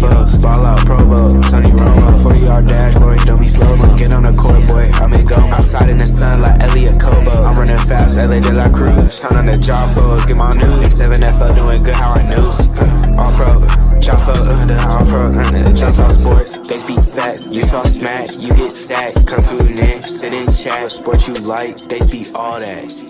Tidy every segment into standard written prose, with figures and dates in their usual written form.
JAFFOS, ball out, Pro Bowl, Tony Romo, 40-yard dash, boy, don't be slow-mo. Get on the court, boy, I make go. Outside in the sun like Elliot Kobo. I'm running fast, LA de la Cruz. Turn on the JAFFOS, get my news. 7FL doing good, how I knew. All pro, JAFFO, the all pro. JAFFO sports, they speak facts. You talk smack, you get sacked. Come tune in, sit in chat. Sport you like, they speak all that.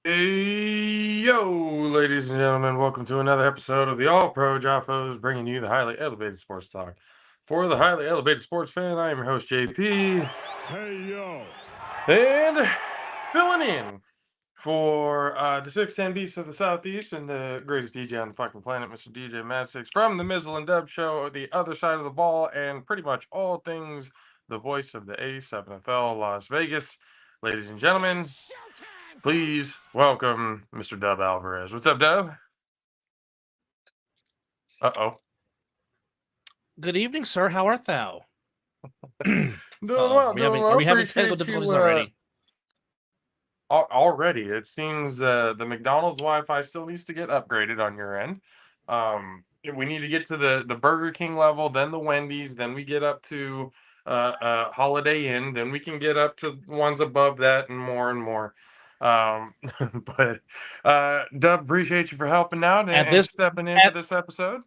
Hey, yo, ladies and gentlemen, welcome to another episode of the All Pro JAFFOS, bringing you the highly elevated sports talk. For the highly elevated sports fan, I am your host, JP. Hey, yo. And filling in for the 6'10 Beast of the Southeast and the greatest DJ on the fucking planet, Mr. DJ Mad 6, from the Mizzle and Dub Show, the other side of the ball, and pretty much all things the voice of the A7FL Las Vegas. Ladies and gentlemen, please welcome Mr. Dub Alvarez. What's up, Dub? Uh-oh. Good evening, sir. How art thou? Doing well, Are we having technical difficulties already? Already. It seems the McDonald's Wi-Fi still needs to get upgraded on your end. We need to get to the Burger King level, then the Wendy's, then we get up to Holiday Inn, then we can get up to ones above that and more and more. But Dub, appreciate you for helping out and stepping into this episode.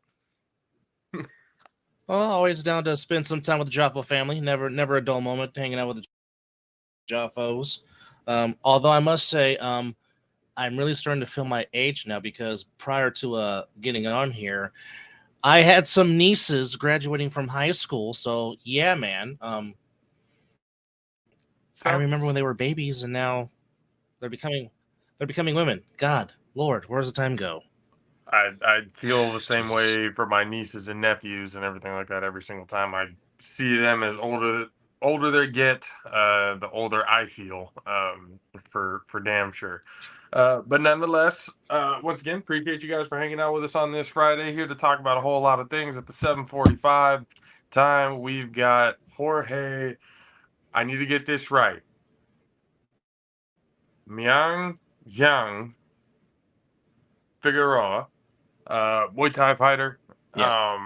Well, always down to spend some time with the JAFFO family. Never a dull moment hanging out with the JAFFOs. Although I must say, I'm really starting to feel my age now, because prior to getting on here, I had some nieces graduating from high school. So yeah, man. I remember when they were babies, and now they're becoming women. God, Lord, where does the time go? I feel the same way for my nieces and nephews and everything like that. Every single time I see them, as older they get, the older I feel, for damn sure. But nonetheless, once again, appreciate you guys for hanging out with us on this Friday, here to talk about a whole lot of things. At the 7:45 time, we've got Jorge, I need to get this right, Myung Jiang Figueroa, Muay Thai fighter, Yes.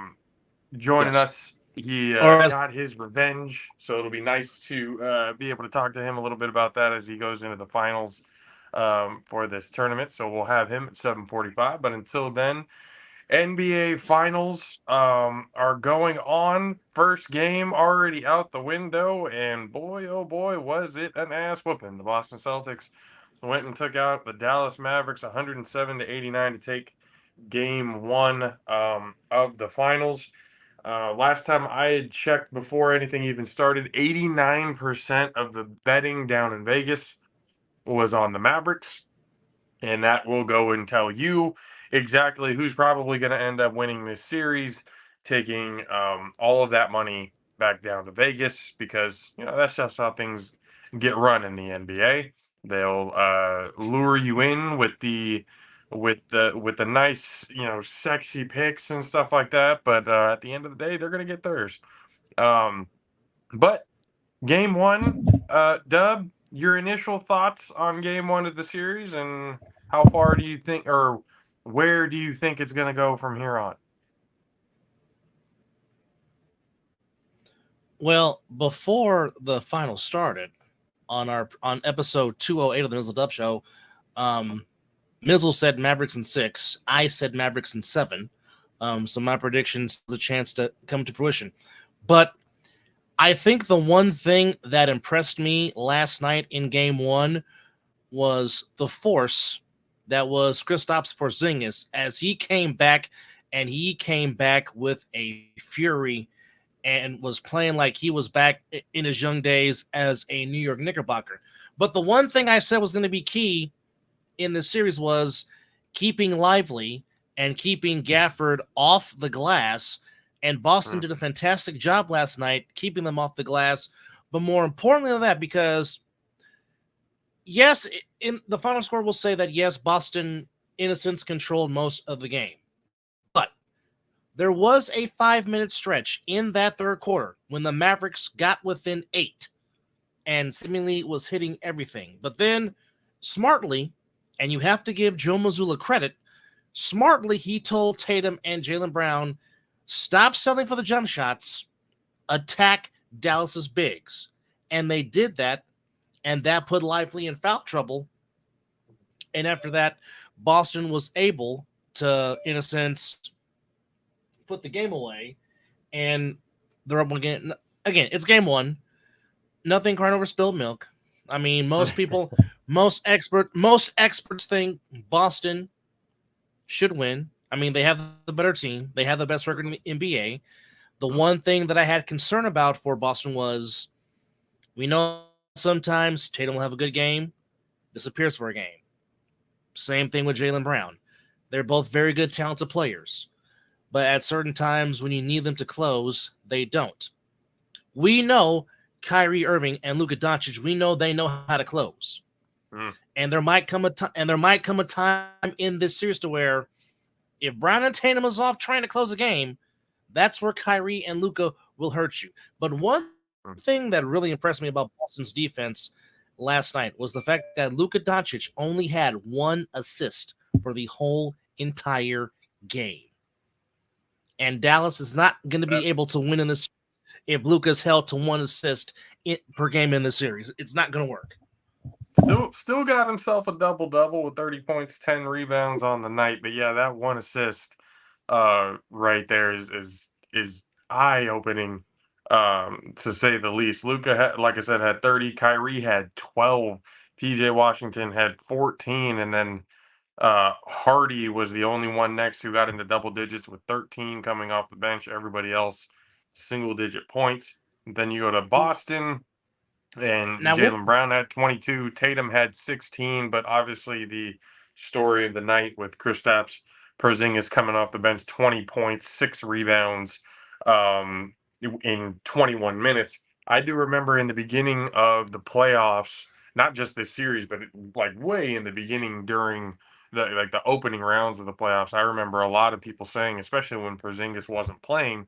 joining us. He got his revenge, so it'll be nice to be able to talk to him a little bit about that as he goes into the finals for this tournament. So we'll have him at 7:45. But until then, NBA Finals are going on. First game already out the window, and boy, oh boy, was it an ass whooping. The Boston Celtics went and took out the Dallas Mavericks 107-89 to take game one of the finals. Last time I had checked, before anything even started, 89% of the betting down in Vegas was on the Mavericks, and that will go and tell you exactly who's probably going to end up winning this series, taking all of that money back down to Vegas, because that's just how things get run in the NBA. They'll lure you in with the nice, sexy picks and stuff like that. But at the end of the day, they're going to get theirs. But game one, Dub, your initial thoughts on game one of the series, and how far do you think, or where do you think it's going to go from here on? Well, before the final started, on episode 208 of the Mizzle Dub Show, Mizzle said Mavericks in 6. I said Mavericks in 7. So my predictions has a chance to come to fruition. But I think the one thing that impressed me last night in game one was the force that was Kristaps Porzingis, as he came back, and he came back with a fury and was playing like he was back in his young days as a New York Knickerbocker. But the one thing I said was going to be key in this series was keeping Lively and keeping Gafford off the glass. And Boston did a fantastic job last night keeping them off the glass. But more importantly than that, because yes, in the final score will say that, yes, Boston, in a sense, controlled most of the game. But there was a 5-minute stretch in that third quarter when the Mavericks got within 8 and seemingly was hitting everything. But then, smartly And you have to give Joe Mazzulla credit. Smartly, he told Tatum and Jaylen Brown, stop selling for the jump shots, attack Dallas's bigs. And they did that, and that put Lively in foul trouble. And after that, Boston was able to, in a sense, put the game away. And they're up again. Again, it's game one. Nothing crying over spilled milk. I mean, most people, most experts think Boston should win. I mean, they have the better team. They have the best record in the NBA. The one thing that I had concern about for Boston was, we know sometimes Tatum will have a good game, disappears for a game. Same thing with Jaylen Brown. They're both very good, talented players. But at certain times when you need them to close, they don't. We know Kyrie Irving and Luka Doncic, we know they know how to close. And there might come a time in this series to where if Brown and Tatum is off trying to close a game, that's where Kyrie and Luka will hurt you. But one thing that really impressed me about Boston's defense last night was the fact that Luka Doncic only had 1 assist for the whole entire game. And Dallas is not going to be able to win in this if Luka's held to 1 assist per game in the series. It's not going to work. Still got himself a double-double with 30 points, 10 rebounds on the night. But yeah, that 1 assist right there is eye-opening, to say the least. Luka, like I said, had 30. Kyrie had 12. PJ Washington had 14. And then Hardy was the only one next who got into double digits with 13 coming off the bench. Everybody else single-digit points. Then you go to Boston, and Jaylen Brown had 22. Tatum had 16, but obviously the story of the night with Kristaps Porzingis coming off the bench, 20 points, 6 rebounds in 21 minutes. I do remember in the beginning of the playoffs, not just this series, but like way in the beginning during the opening rounds of the playoffs, I remember a lot of people saying, especially when Porzingis wasn't playing,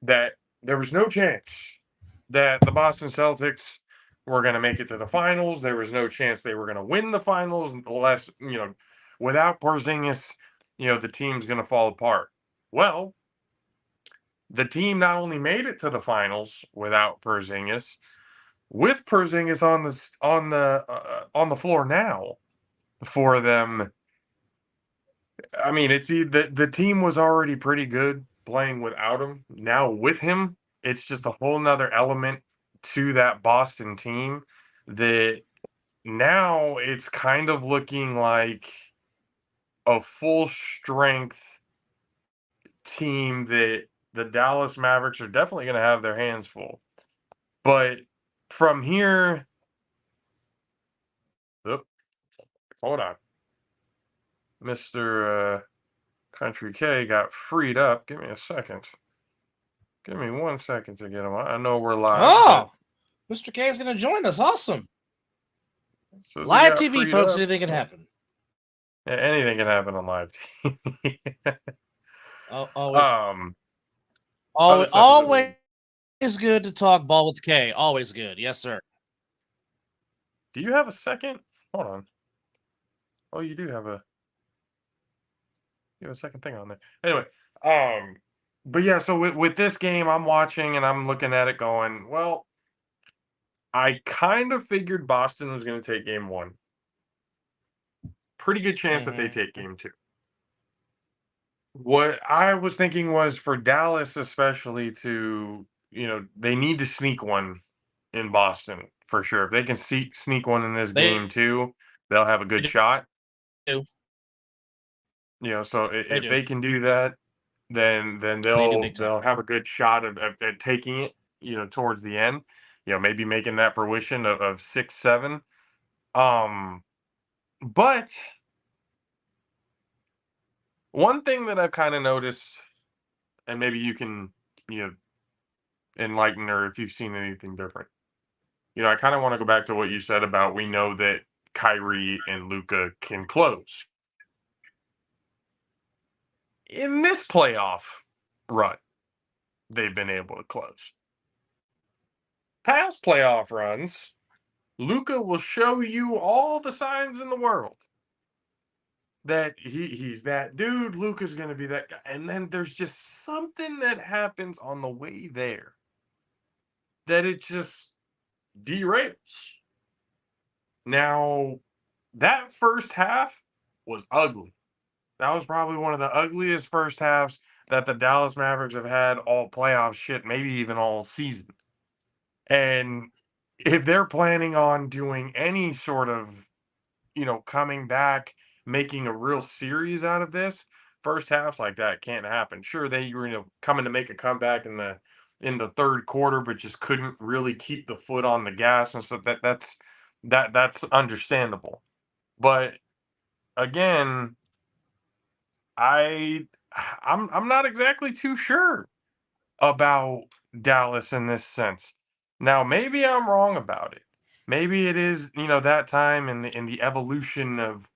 that there was no chance that the Boston Celtics were going to make it to the finals. There was no chance they were going to win the finals unless, without Porzingis, the team's going to fall apart. Well, the team not only made it to the finals without Porzingis, with Porzingis on the floor now for them. I mean, it's the team was already pretty good playing without him. Now with him, it's just a whole nother element to that Boston team that now it's kind of looking like a full strength team that the Dallas Mavericks are definitely going to have their hands full. But from here, hold on. Mr. Country K got freed up. Give me a second. Give me 1 second to get him on. I know we're live. Oh, Mr. K is going to join us. Awesome. Live TV, folks. Anything can happen. Yeah, anything can happen on live TV. Always good to talk ball with K. Always good. Yes, sir. Do you have a second? Hold on. Oh, you do have a second thing on there. Anyway, but yeah, so with this game, I'm watching and I'm looking at it going, well, I kind of figured Boston was going to take game 1. Pretty good chance that they take game 2. What I was thinking was for Dallas, especially to, they need to sneak one in Boston for sure. If they can sneak one in this game too, they'll have a good shot. So if they can do that, then they'll have a good shot at taking it, towards the end, maybe making that fruition of 6-7. But one thing that I've kind of noticed, and maybe you can, enlighten or if you've seen anything different. I kind of want to go back to what you said about we know that Kyrie and Luka can close. In this playoff run, they've been able to close. Past playoff runs, Luka will show you all the signs in the world that he's that dude. Luka's going to be that guy. And then there's just something that happens on the way there that it just derails. Now, that first half was ugly. That was probably one of the ugliest first halves that the Dallas Mavericks have had all playoff shit, maybe even all season. And if they're planning on doing any sort of, coming back, making a real series out of this, first halves like that can't happen. Sure, they were, coming to make a comeback in the third quarter, but just couldn't really keep the foot on the gas and stuff. That's understandable. But again, I I'm not exactly too sure about Dallas in this sense. Now, maybe I'm wrong about it. Maybe it is, that time in the evolution of,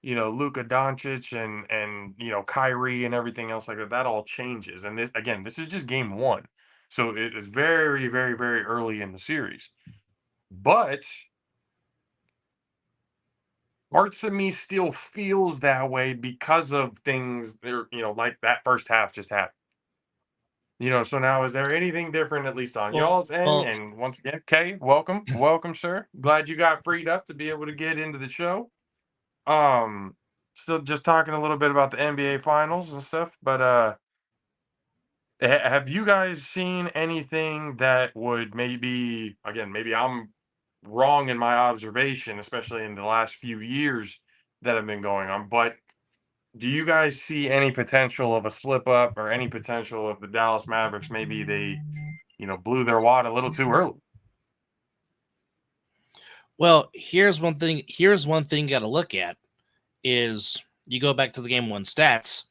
Luka Doncic and Kyrie and everything else like that. That all changes. And this is just game one. So it is very, very, very early in the series. But parts of me still feels that way because of things there, like that first half just happened. So now is there anything different, at least on y'all's end? Well, And once again, Kay, welcome, sir. Glad you got freed up to be able to get into the show. Um, Still just talking a little bit about the NBA finals and stuff, but have you guys seen anything that would maybe I'm wrong in my observation, especially in the last few years that have been going on, but do you guys see any potential of a slip up or any potential of the Dallas Mavericks? Maybe they, blew their wad a little too early. well, here's one thing. Here's one thing you got to look at is you go back to the game one stats.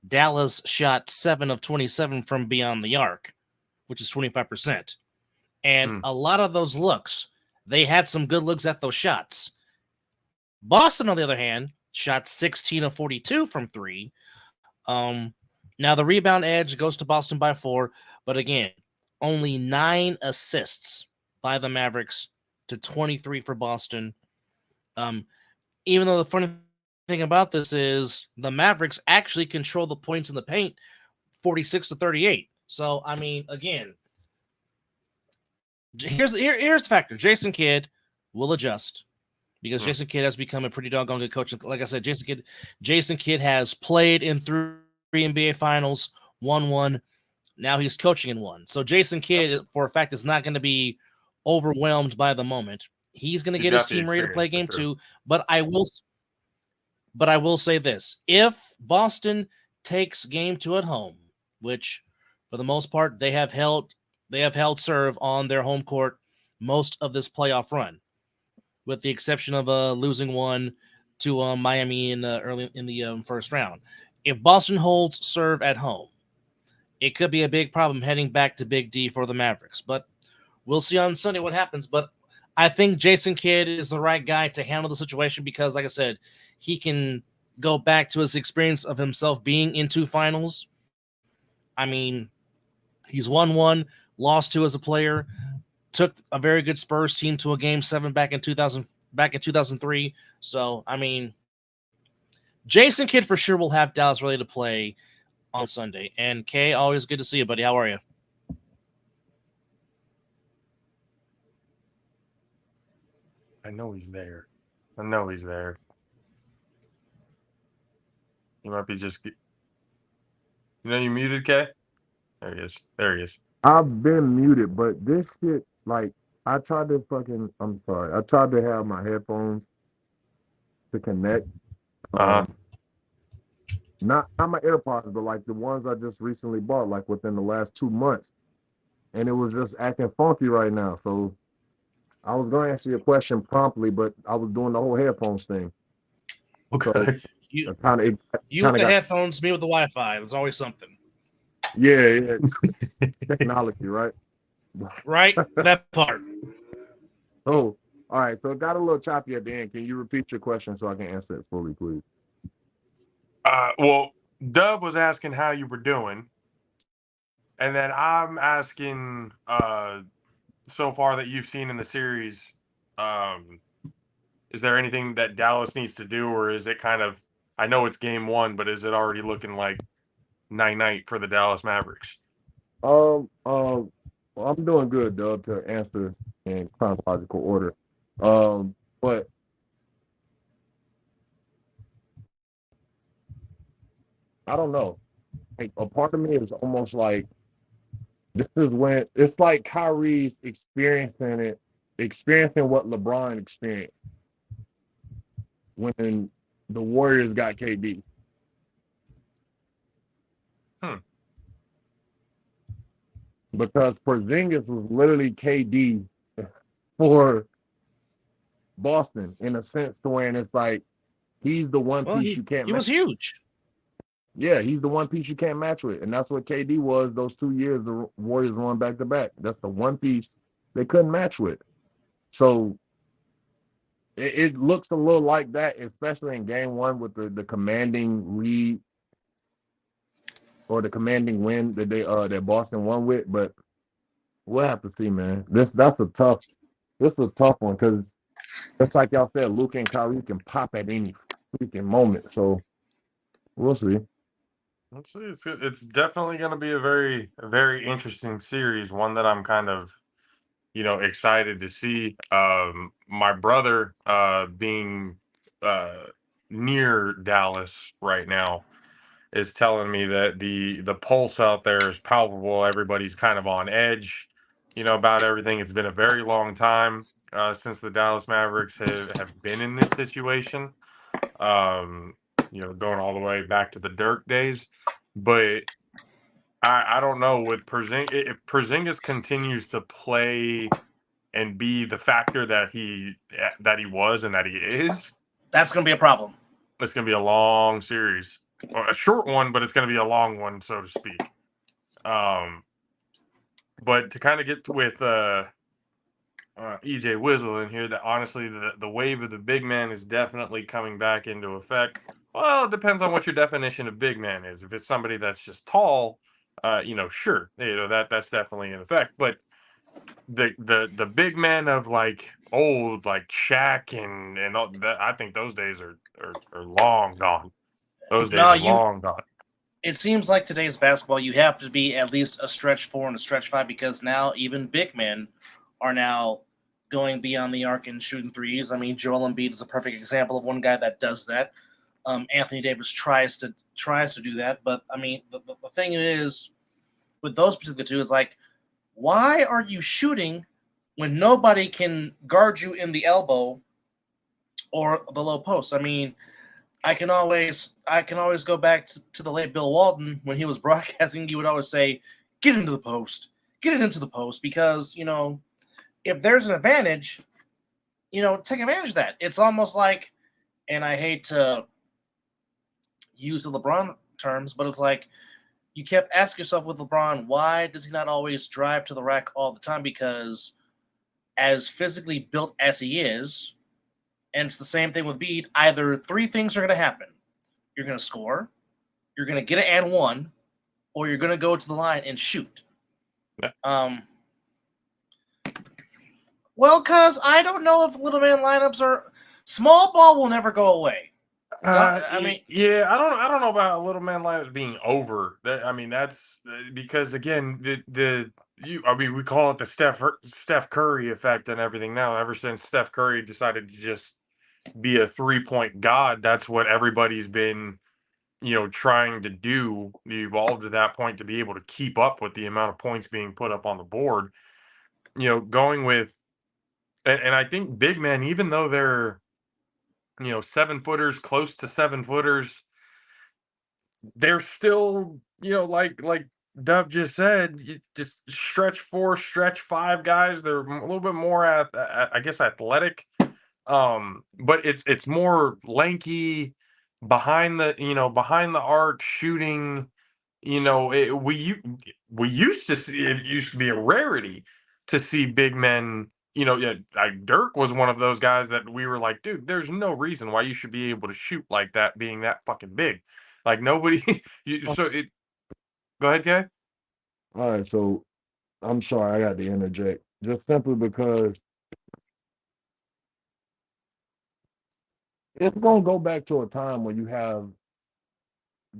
Dallas shot 7 of 27 from beyond the arc, which is 25%. And a lot of those looks, they had some good looks at those shots. Boston, on the other hand, shot 16 of 42 from three. Now the rebound edge goes to Boston by 4, but again, only 9 assists by the Mavericks to 23 for Boston. Even though the funny thing about this is the Mavericks actually control the points in the paint 46 to 38. So, I mean, again, here's the factor. Jason Kidd will adjust because Jason Kidd has become a pretty doggone good coach. Like I said, Jason Kidd has played in 3 NBA finals, won 1. Now he's coaching in 1. So Jason Kidd, for a fact, is not going to be overwhelmed by the moment. He's going to get his team ready to play game 2. But I will say this: if Boston takes game 2 at home, which for the most part they have held serve on their home court most of this playoff run, with the exception of losing 1 to Miami in early in the first round. If Boston holds serve at home, it could be a big problem heading back to Big D for the Mavericks. But we'll see on Sunday what happens. But I think Jason Kidd is the right guy to handle the situation because, like I said, he can go back to his experience of himself being in 2 finals. I mean, he's won 1, lost 2 as a player, took a very good Spurs team to a game 7 back in 2003. So, I mean, Jason Kidd for sure will have Dallas ready to play on Sunday. And Kay, always good to see you, buddy. How are you? I know he's there. He might be just. You muted, Kay? There he is. I've been muted, but this shit, like, I tried to I'm sorry. I tried to have my headphones to connect. Not my AirPods, but like the ones I just recently bought, like within the last 2 months. And it was just acting funky right now. So I was going to answer your question promptly, but I was doing the whole headphones thing. Okay. So You with the headphones, me with the Wi-Fi. There's always something. Yeah. Technology, right? Right? That part. Oh, all right. So it got a little choppy at the end. Can you repeat your question so I can answer it fully, please? Well, Dub was asking how you were doing, and then I'm asking so far that you've seen in the series, is there anything that Dallas needs to do, or is it kind of I know it's game one, but is it already looking like night for the Dallas Mavericks? Well, I'm doing good, Doug, to answer in chronological order. But I don't know. Like, a part of me is almost like this is when it's like Kyrie's experiencing what LeBron experienced when the Warriors got KD. Because Porzingis was literally KD for Boston in a sense to where it's like he's the one piece you can't he was huge. Yeah, he's the one piece you can't match with. And that's what KD was those 2 years the Warriors won back to back. That's the one piece they couldn't match with. So it looks a little like that, especially in game one with the commanding lead or the commanding win that Boston won with. But we'll have to see, man. This is a tough one because just like y'all said, Luka and Kyrie can pop at any freaking moment. So we'll see. Let's see. It's definitely going to be a very interesting series. One that I'm kind of, excited to see. My brother, being near Dallas right now, is telling me that the pulse out there is palpable. Everybody's kind of on edge, about everything. It's been a very long time since the Dallas Mavericks have been in this situation. Going all the way back to the Dirk days. But I don't know with Porzingis. If Porzingis continues to play and be the factor that he was and that he is, that's going to be a problem. It's going to be a long series, or a short one, but it's going to be a long one, so to speak. But to kind of get with EJ Wizzle in here, that honestly the wave of the big man is definitely coming back into effect. Well, it depends on what your definition of big man is. If it's somebody that's just tall, sure, that's definitely in effect. But the big men of like old, like Shaq and all that, I think those days are long gone. Those days are long gone. It seems like today's basketball, you have to be at least a stretch 4 and a stretch 5 because now even big men are now going beyond the arc and shooting threes. I mean, Joel Embiid is a perfect example of one guy that does that. Anthony Davis tries to do that, but I mean, the thing is with those particular two is like, why are you shooting when nobody can guard you in the elbow or the low post? I mean, I can always go back to the late Bill Walton when he was broadcasting. He would always say, "Get into the post, get it into the post," because if there's an advantage, take advantage of that. It's almost like, and I hate to use the LeBron terms, but it's like you kept asking yourself with LeBron, why does he not always drive to the rack all the time? Because as physically built as he is, and it's the same thing with Bede, either three things are going to happen. You're going to score, you're going to get an and one, or you're going to go to the line and shoot. Yeah. Well, because I don't know if little man lineups are – small ball will never go away. I don't know about little man lineups being over. That's because again, we call it the Steph Curry effect and everything now. Ever since Steph Curry decided to just be a 3-point god, that's what everybody's been, trying to do. Evolve to that point to be able to keep up with the amount of points being put up on the board. Going with, and I think big men, even though they're 7-footers, close to 7-footers, they're still, like Dub just said, just stretch 4, stretch 5 guys. They're a little bit more I guess athletic, but it's more lanky behind the arc shooting. We used to see it. Used to be a rarity to see big men. Dirk was one of those guys that we were like, dude, there's no reason why you should be able to shoot like that, being that fucking big. Like nobody. Go ahead, Kay. All right, so I'm sorry I got to interject. Just simply because It's gonna go back to a time where you have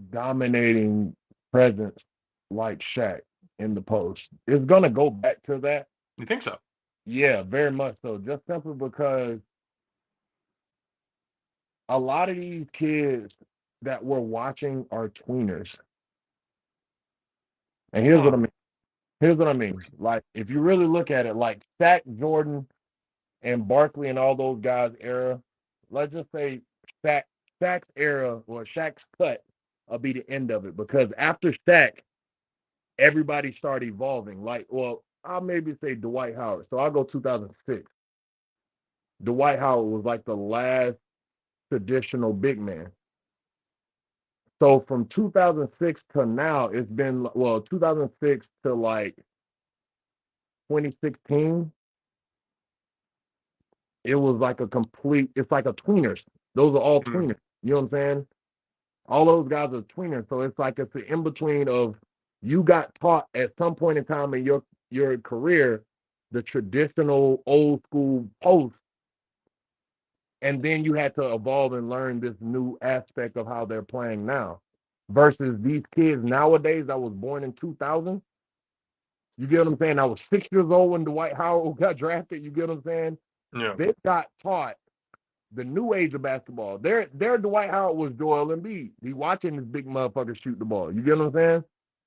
dominating presence like Shaq in the post. It's gonna go back to that. You think so? Yeah, very much so. Just simply because a lot of these kids that we're watching are tweeners. And here's what I mean. Here's what I mean. Like, if you really look at it, like Shaq, Jordan, and Barkley and all those guys' era, let's just say Shaq's era or Shaq's cut will be the end of it. Because after Shaq, everybody started evolving. Like, well, I'll maybe say Dwight Howard. So I'll go 2006. Dwight Howard was like the last traditional big man. So from 2006 to now, it's been, well, 2006 to like 2016, it was like it's like a tweeners. Those are all tweeners. You know what I'm saying? All those guys are tweeners. So it's like it's an in-between of you got taught at some point in time in your career the traditional old school post, and then you had to evolve and learn this new aspect of how they're playing now. Versus these kids nowadays that was born in 2000. You get what I'm saying? I was 6 years old when Dwight Howard got drafted. You get what I'm saying? Yeah. They got taught the new age of basketball. Their Dwight Howard was Joel Embiid. He watching this big motherfucker shoot the ball. You get what I'm saying?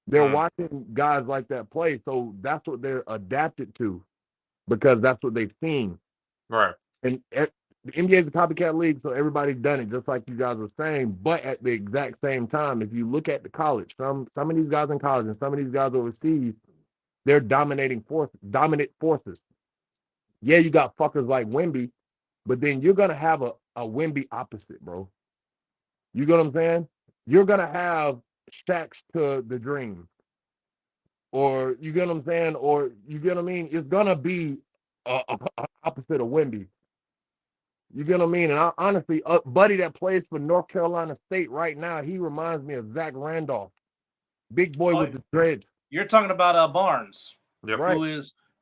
They're watching guys like that play, so that's what they're adapted to because that's what they've seen. Right. And the NBA is a copycat league, so everybody's done it, just like you guys were saying. But at the exact same time, if you look at the college, some of these guys in college and some of these guys overseas, they're dominant forces. Yeah, you got fuckers like Wemby, but then you're gonna have a Wemby opposite, bro. You get what I'm saying? You're gonna have Shaqs to the Dream, or you get what I'm saying, or you get what I mean. It's gonna be a opposite of Wemby. You get what I mean? And honestly, a buddy that plays for North Carolina State right now, he reminds me of Zach Randolph, big boy with the dreads. You're talking about Barnes, yep. Right?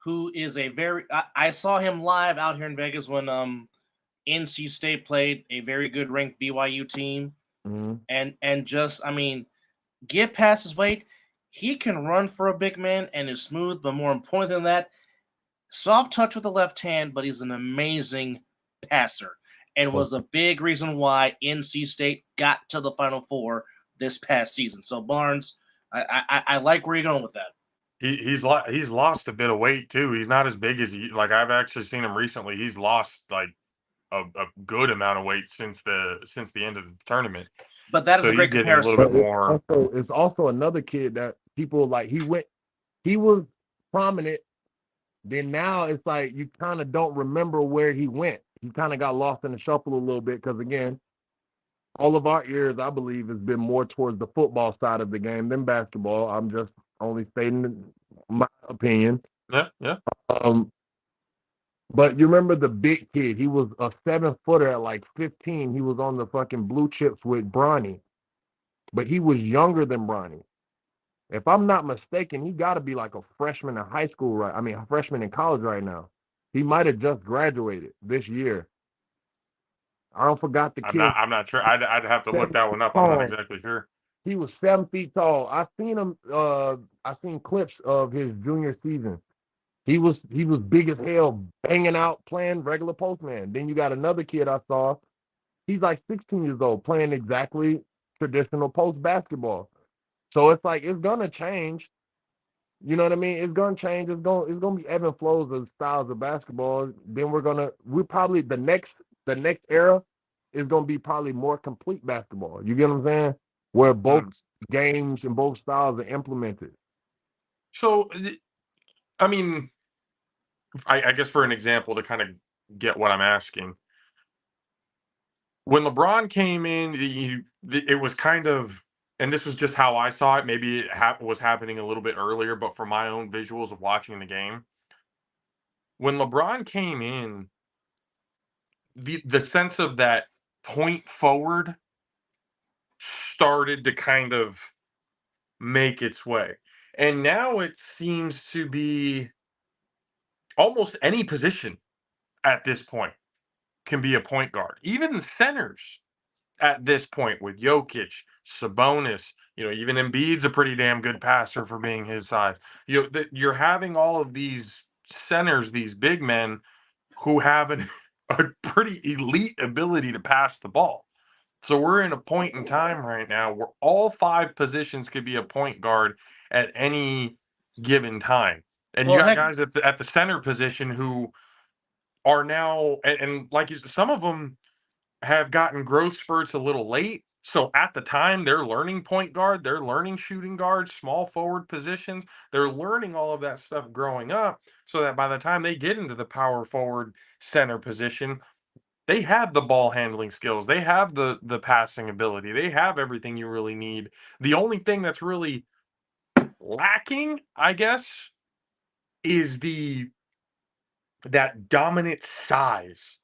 Who is a very. I saw him live out here in Vegas when NC State played a very good ranked BYU team, and just I mean, get past his weight. He can run for a big man and is smooth, but more important than that, soft touch with the left hand. But he's an amazing passer, and was a big reason why NC State got to the Final Four this past season. So Barnes, I like where you're going with that. He's lost a bit of weight too. He's not as big as like I've actually seen him recently. He's lost like a good amount of weight since the end of the tournament. But that is a great comparison. A little bit more. It's also another kid that people like. He was prominent. Then now it's like you kind of don't remember where he went. He kind of got lost in the shuffle a little bit because again, all of our ears, I believe, has been more towards the football side of the game than basketball. I'm just only stating my opinion. Yeah. But you remember the big kid? He was a 7-footer at like 15. He was on the fucking blue chips with Bronny, but he was younger than Bronny. If I'm not mistaken, he got to be like a freshman in high school, right? I mean, a freshman in college right now. He might have just graduated this year. I don't forgot the kid. I'm not sure. I'd have to look that one up. I'm not exactly sure. He was 7 feet tall. I seen him. I seen clips of his junior season. He was big as hell, banging out, playing regular postman. Then you got another kid I saw. He's like 16 years old, playing exactly traditional post basketball. So it's like it's gonna change. You know what I mean? It's gonna change. It's gonna be ebb and flows of styles of basketball. Then we probably the next era is gonna be probably more complete basketball. You get what I'm saying? Where both games and both styles are implemented. So, I mean, I guess for an example to kind of get what I'm asking, when LeBron came in, it was kind of, and this was just how I saw it. Maybe it was happening a little bit earlier, but for my own visuals of watching the game, when LeBron came in, the sense of that point forward started to kind of make its way. And now it seems to be almost any position at this point. can be a point guard. Even the centers at this point with Jokic, Sabonis, even Embiid's a pretty damn good passer for being his size. You're having all of these centers, these big men who have a pretty elite ability to pass the ball. So we're in a point in time right now where all 5 positions could be a point guard at any given time. And you got guys at the center position who are now, and like some of them have gotten growth spurts a little late. So at the time, they're learning point guard, they're learning shooting guard, small forward positions. They're learning all of that stuff growing up so that by the time they get into the power forward center position, they have the ball handling skills. They have the passing ability. They have everything you really need. The only thing that's really lacking, I guess, is that dominant size.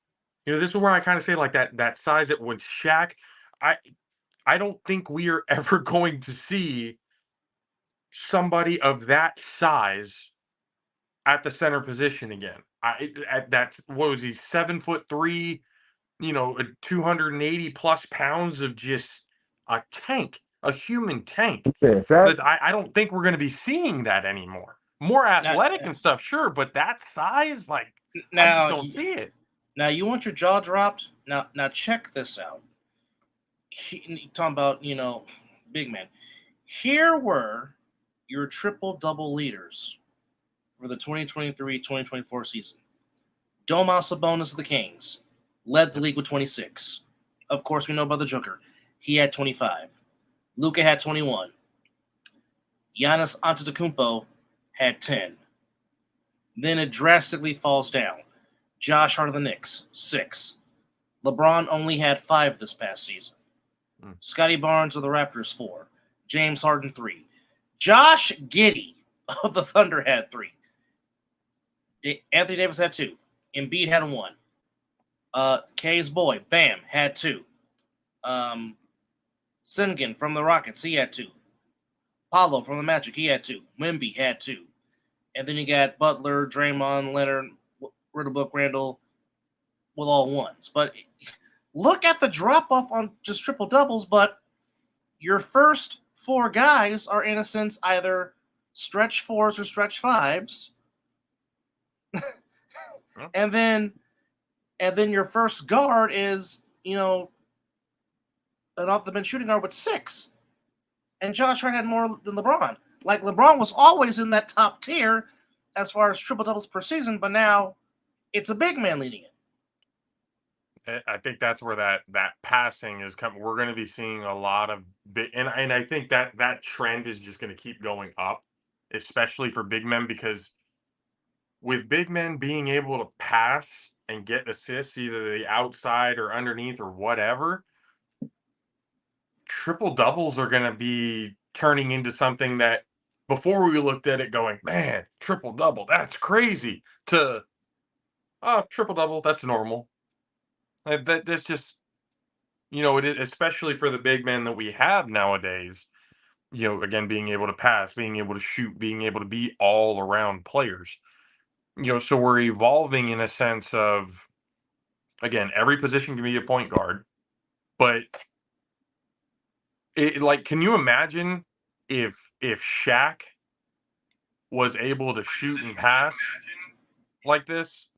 This is where I kind of say like that size that when Shaq, I don't think we are ever going to see somebody of that size at the center position again. That's what was he 7'3", 280 plus pounds of just a tank, a human tank. Yeah, I don't think we're going to be seeing that anymore. More athletic and stuff, sure, but that size, like, I just don't see it. Now, you want your jaw dropped? Now check this out. Talking about, big man. Here were your triple-double leaders for the 2023-2024 season. Domas Sabonis of the Kings led the league with 26. Of course, we know about the Joker. He had 25. Luka had 21. Giannis Antetokounmpo had 10. Then it drastically falls down. Josh Hart of the Knicks, 6. LeBron only had 5 this past season. Scotty Barnes of the Raptors, 4. James Harden, 3. Josh Giddey of the Thunder had 3. Anthony Davis had 2. Embiid had 1. K's boy, Bam, had 2. Sengun from the Rockets, he had 2. Paulo from the Magic, he had 2. Wemby had 2. And then you got Butler, Draymond, Leonard, Riddlebook, Randall with all 1s. But look at the drop-off on just triple-doubles, but your first 4 guys are, in a sense, either stretch 4s or stretch 5s. And then your first guard is, an off-the-bench shooting guard with 6. And Josh Hart had more than LeBron. Like, LeBron was always in that top tier as far as triple-doubles per season, but now it's a big man leading it. I think that's where that passing is coming. We're going to be seeing a lot of big, and I think that trend is just going to keep going up, especially for big men, because with big men being able to pass and get assists, either the outside or underneath or whatever, triple doubles are going to be turning into something that before we looked at it going, man, triple double, that's crazy, to triple double, that's normal. That's just, it is, especially for the big men that we have nowadays, again, being able to pass, being able to shoot, being able to be all around players. So we're evolving in a sense of, again, every position can be a point guard, but can you imagine if Shaq was able to shoot and pass like this?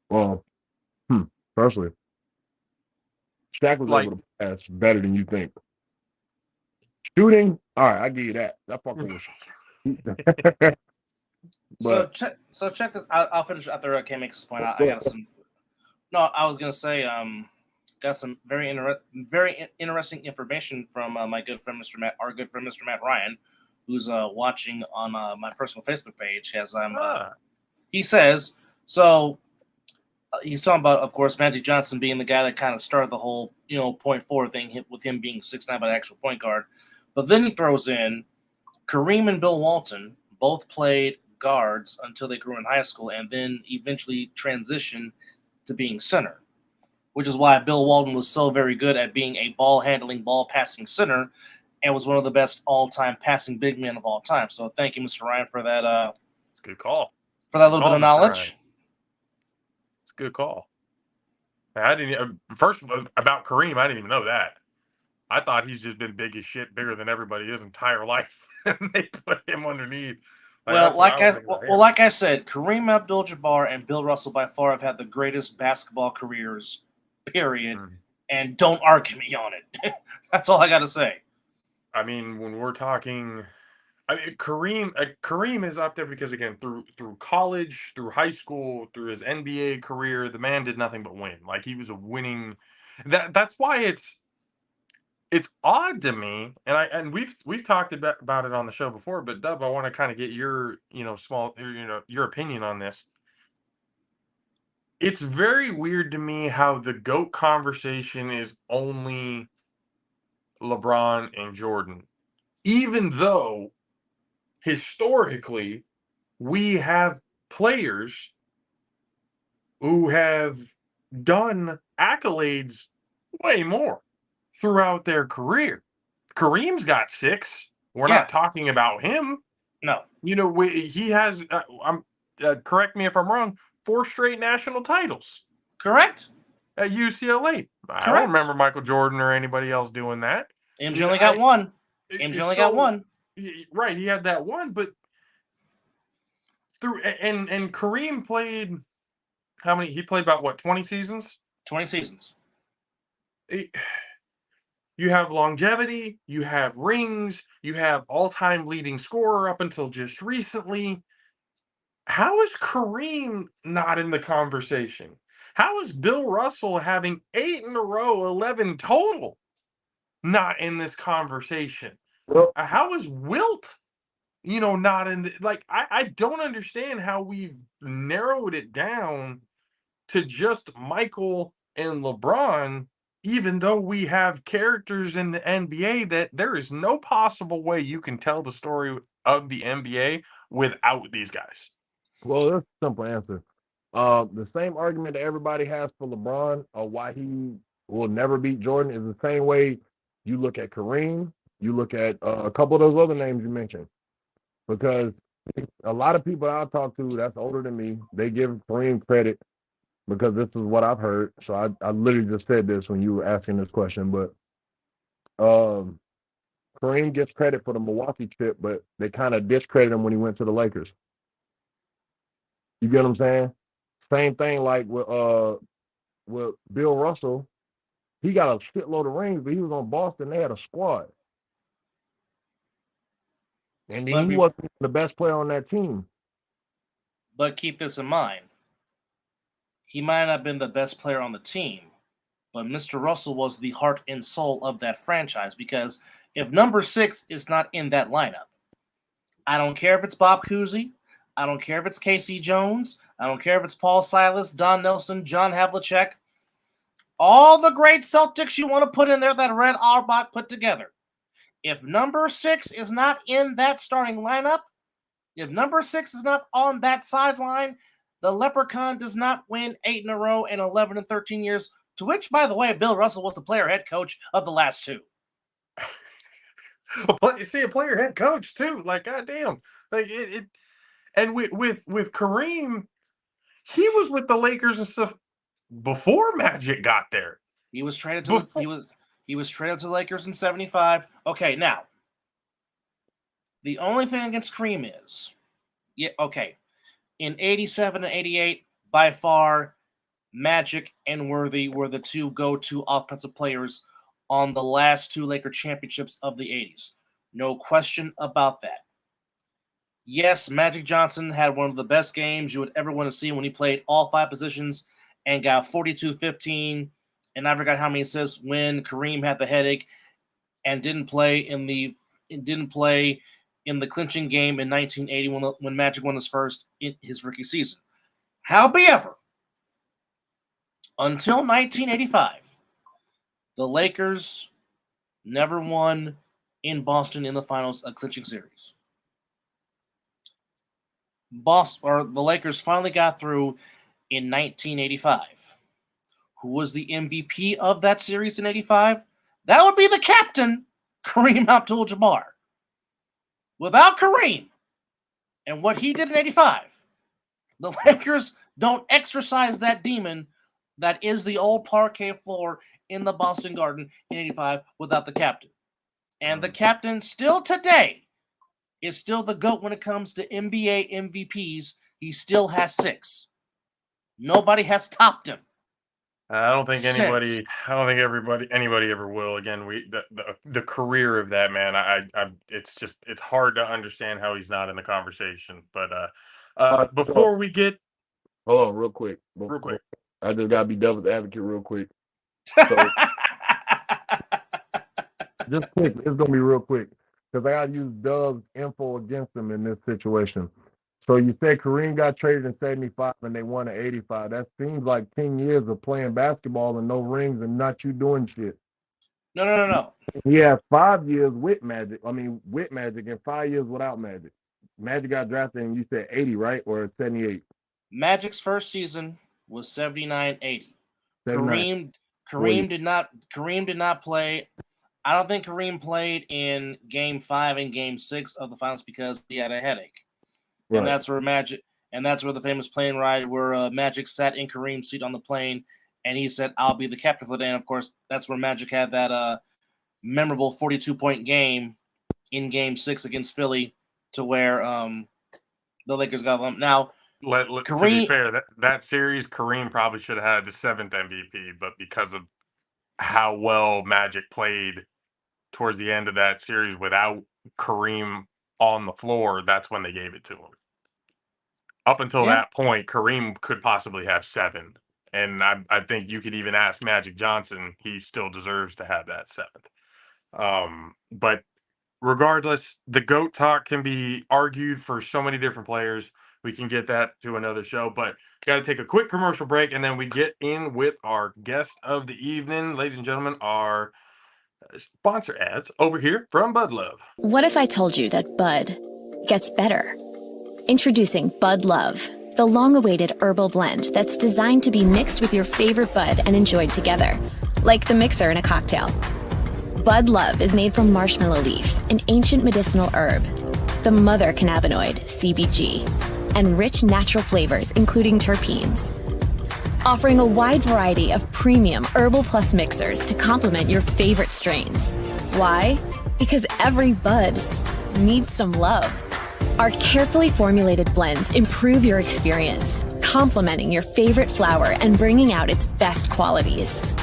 Well, personally, Shaq was able to pass better than you think. Shooting, all right, I give you that. That fucking was. So check this. I'll finish after K makes his point. I got some. No, I was gonna say got some very interesting information from my good friend Mr. Matt Ryan, who's watching on my personal Facebook page. He says so. He's talking about, of course, Magic Johnson being the guy that kind of started the whole point forward thing with him being 6'9" by the actual point guard, but then he throws in Kareem and Bill Walton, both played guards until they grew in high school and then eventually transitioned to being center, which is why Bill Walton was so very good at being a ball-handling, ball-passing center and was one of the best all-time passing big men of all time. So thank you, Mr. Ryan, for that. It's a good call. For that little bit of knowledge. It's a good call. I didn't first about Kareem. I didn't even know that. I thought he's just been big as shit, bigger than everybody his entire life, and they put him underneath. Like, like I said, Kareem Abdul-Jabbar and Bill Russell by far have had the greatest basketball careers, period. And don't argue me on it. That's all I got to say. I mean, when we're talking, I mean, Kareem is up there because, again, through college, through high school, through his NBA career, the man did nothing but win. Like, he was a winning. That's why it's odd to me, and we've talked about it on the show before. But Dub, I want to kind of get your your opinion on this. It's very weird to me how the GOAT conversation is only LeBron and Jordan, even though historically we have players who have done accolades way more throughout their career. Kareem's got 6. We're not talking about him. No. He has, correct me if I'm wrong, 4 straight national titles. Correct. At UCLA. I don't remember Michael Jordan or anybody else doing that. MJ only got one. MJ only got one. Right, he had that one, but and Kareem played how many? He played about what, 20 seasons? 20 seasons. You have longevity, you have rings, you have all-time leading scorer up until just recently. How is Kareem not in the conversation? How is Bill Russell having 8 in a row, 11 total, not in this conversation? Well, How is Wilt, not in I don't understand how we've narrowed it down to just Michael and LeBron, even though we have characters in the NBA that there is no possible way you can tell the story of the NBA without these guys. Well, that's a simple answer. The same argument that everybody has for LeBron or why he will never beat Jordan is the same way you look at Kareem, you look at a couple of those other names you mentioned. Because a lot of people I talk to that's older than me, they give Kareem credit because this is what I've heard. So I literally just said this when you were asking this question, but Kareem gets credit for the Milwaukee trip, but they kind of discredit him when he went to the Lakers. You get what I'm saying? Same thing like with Bill Russell. He got a shitload of rings, but he was on Boston. They had a squad. And then he wasn't the best player on that team. But keep this in mind. He might not have been the best player on the team, but Mr. Russell was the heart and soul of that franchise, because if number 6 is not in that lineup, I don't care if it's Bob Cousy, I don't care if it's Casey Jones, I don't care if it's Paul Silas, Don Nelson, John Havlicek, all the great Celtics you want to put in there that Red Auerbach put together. If number 6 is not in that starting lineup, if number 6 is not on that sideline, the Leprechaun does not win 8 in a row in 11 and 13 years, to which, by the way, Bill Russell was the player head coach of the last 2. See, a player head coach too. Like, goddamn. Like it and with Kareem, he was with the Lakers and stuff before Magic got there. He was traded to he was traded to the Lakers in 75. Okay, now the only thing against Kareem is, in 87 and 88, by far, Magic and Worthy were the 2 go-to offensive players on the last 2 Laker championships of the 80s. No question about that. Yes, Magic Johnson had one of the best games you would ever want to see when he played all 5 positions and got 42-15, and I forgot how many assists when Kareem had the headache and didn't play in the clinching game in 1980 when Magic won his first in his rookie season. However, until 1985, the Lakers never won in Boston in the finals a clinching series. The Lakers finally got through in 1985. Who was the MVP of that series in 85? That would be the captain, Kareem Abdul-Jabbar. Without Kareem and what he did in 85, the Lakers don't exercise that demon that is the old parquet floor in the Boston Garden in 85 without the captain. And the captain still today is still the GOAT when it comes to NBA MVPs. He still has 6. Nobody has topped him. I don't think 6. anybody ever will. Again, the career of that man, it's hard to understand how he's not in the conversation. But before we get, hold on, real quick. I just gotta be devil's advocate real quick. So, just quick, it's gonna be real quick because I gotta use Doug's info against him in this situation. So you said Kareem got traded in 75 and they won in 85. That seems like 10 years of playing basketball and no rings and not you doing shit. No. He had 5 years with Magic. With Magic and 5 years without Magic. Magic got drafted and you said 80, right? Or 78? Magic's first season was 79-80. Kareem did not play. I don't think Kareem played in Game 5 and Game 6 of the finals because he had a headache. Right. And that's where the famous plane ride where Magic sat in Kareem's seat on the plane and he said, "I'll be the captain for the day." And of course, that's where Magic had that memorable 42-point game in Game 6 against Philly to where the Lakers got them. Now, to be fair, that series, Kareem probably should have had the 7th MVP, but because of how well Magic played towards the end of that series without Kareem on the floor, that's when they gave it to him. Up until that point, Kareem could possibly have 7. And I think you could even ask Magic Johnson, he still deserves to have that 7th. But regardless, the GOAT talk can be argued for so many different players. We can get that to another show, but got to take a quick commercial break, and then we get in with our guest of the evening. Ladies and gentlemen, our sponsor ads over here from Bud Love. What if I told you that Bud gets better? Introducing Bud Love, the long-awaited herbal blend that's designed to be mixed with your favorite bud and enjoyed together, like the mixer in a cocktail. Bud Love is made from marshmallow leaf, an ancient medicinal herb, the mother cannabinoid, CBG, and rich natural flavors, including terpenes. Offering a wide variety of premium Herbal Plus mixers to complement your favorite strains. Why? Because every bud needs some love. Our carefully formulated blends improve your experience, complementing your favorite flower and bringing out its best qualities.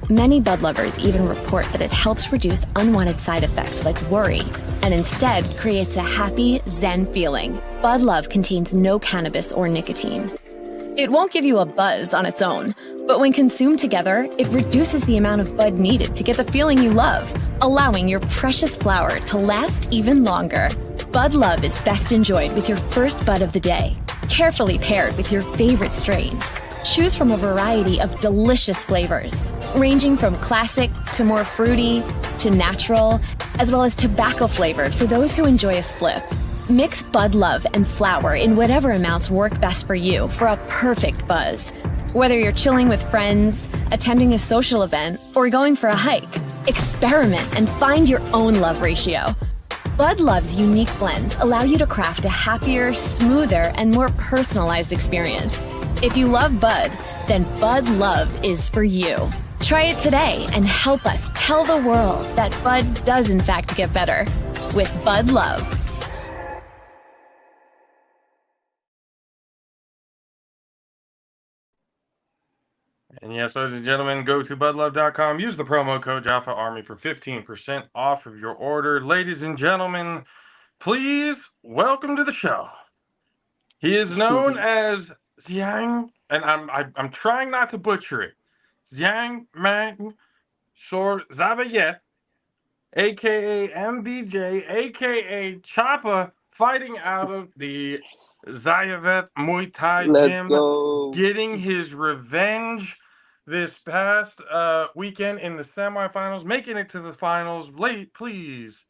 Many bud lovers even report that it helps reduce unwanted side effects like worry, and instead creates a happy, zen feeling. Bud Love contains no cannabis or nicotine. It won't give you a buzz on its own, but when consumed together, it reduces the amount of bud needed to get the feeling you love, allowing your precious flower to last even longer. Bud Love is best enjoyed with your first bud of the day, carefully paired with your favorite strain. Choose from a variety of delicious flavors, ranging from classic to more fruity to natural, as well as tobacco flavored for those who enjoy a spliff. Mix Bud Love and flower in whatever amounts work best for you for a perfect buzz. Whether you're chilling with friends, attending a social event, or going for a hike, experiment and find your own love ratio. Bud Love's unique blends allow you to craft a happier, smoother, and more personalized experience. If you love Bud, then Bud Love is for you. Try it today and help us tell the world that Bud does in fact get better with Bud Love. And yes, ladies and gentlemen, go to budlove.com. Use the promo code Jaffa Army for 15% off of your order. Ladies and gentlemen, please welcome to the show. He is known as Xiang, and I'm trying not to butcher it. Xiang Mang Sor Zavayeth, aka MVJ, aka Choppa, fighting out of the Zayavet Muay Thai gym, getting his revenge this past weekend in the semifinals, making it to the finals. Please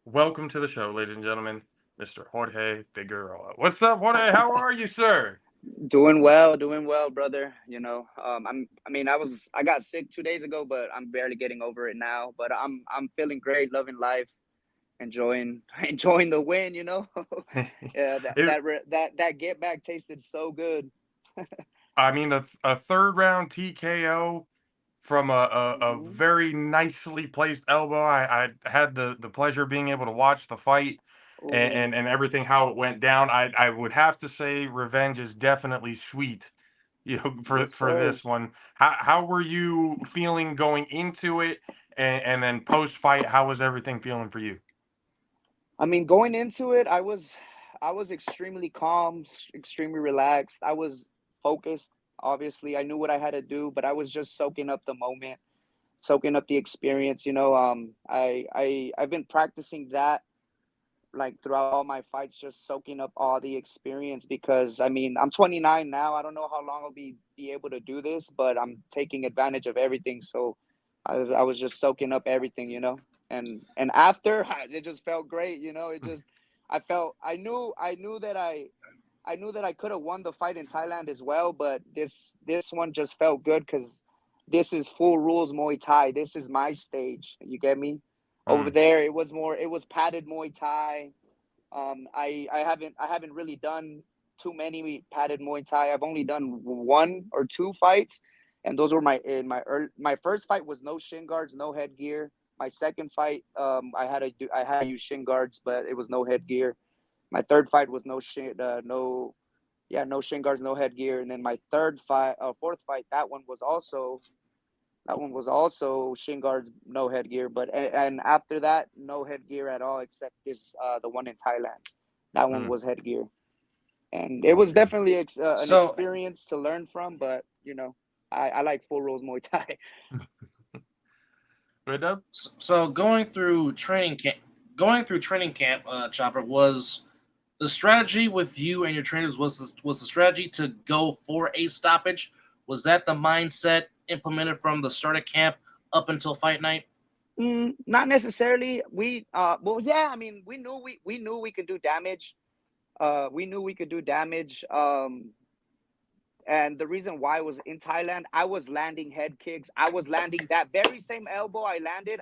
welcome to the show, ladies and gentlemen, Mr. Jorge Figueroa. What's up, Jorge? How are you, sir? Doing well, brother. You know, I got sick 2 days ago, but I'm barely getting over it now. But I'm feeling great, loving life, enjoying the win. You know, yeah, that get back tasted so good. I mean, a third round TKO from a Mm-hmm. very nicely placed elbow. I had the pleasure of being able to watch the fight and, Oh, and everything how it went down. I would have to say revenge is definitely sweet, yes, for sir. this one. How were you feeling going into it, and then post fight? How was everything feeling for you? I mean, going into it, I was extremely calm, extremely relaxed. I was focused. Obviously, I knew what I had to do, but I was just soaking up the moment, soaking up the experience. I've been practicing that like throughout all my fights, just soaking up all the experience because I mean, I'm 29 now. I don't know how long I'll be able to do this, but I'm taking advantage of everything. So I was just soaking up everything, and after it just felt great. It just I knew that I could have won the fight in Thailand as well, but this one just felt good because this is full rules Muay Thai. This is my stage. You get me? Over Mm, there, it was padded Muay Thai. I haven't really done too many padded Muay Thai. I've only done one or two fights, and those were my first fight was no shin guards, no headgear. My second fight, I had to use shin guards, but it was no headgear. My third fight was no shin guards, no headgear, and then my fourth fight, that one was also shin guards, no headgear, and after that, no headgear at all except the one in Thailand. That one mm. was headgear, and it was Okay. definitely an So experience to learn from. But I like full rules Muay Thai. Good up. so going through training camp, Chopper, was the strategy with you and your trainers was the strategy to go for a stoppage? Was that the mindset implemented from the start of camp up until fight night? Not necessarily. Well, yeah. I mean, we knew we could do damage. We knew we could do damage. And the reason why was in Thailand, I was landing head kicks. I was landing that very same elbow I landed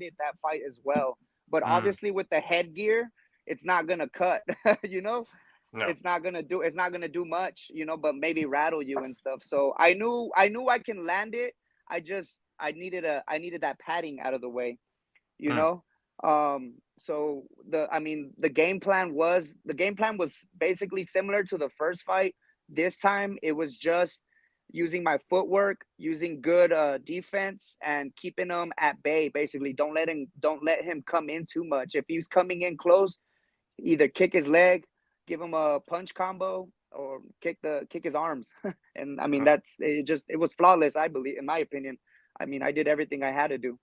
it that fight as well. But Mm, obviously with the headgear, it's not gonna cut, you know? no. It's not gonna do much, but maybe rattle you and stuff. So I knew I can land it. I needed that padding out of the way, you Mm, know? So the game plan was basically similar to the first fight. This time it was just using my footwork, using good defense, and keeping him at bay. Basically, don't let him come in too much. If he's coming in close, either kick his leg, give him a punch combo, or kick his arms. And I mean, uh, it was flawless. I believe, in my opinion. I mean, I did everything I had to do.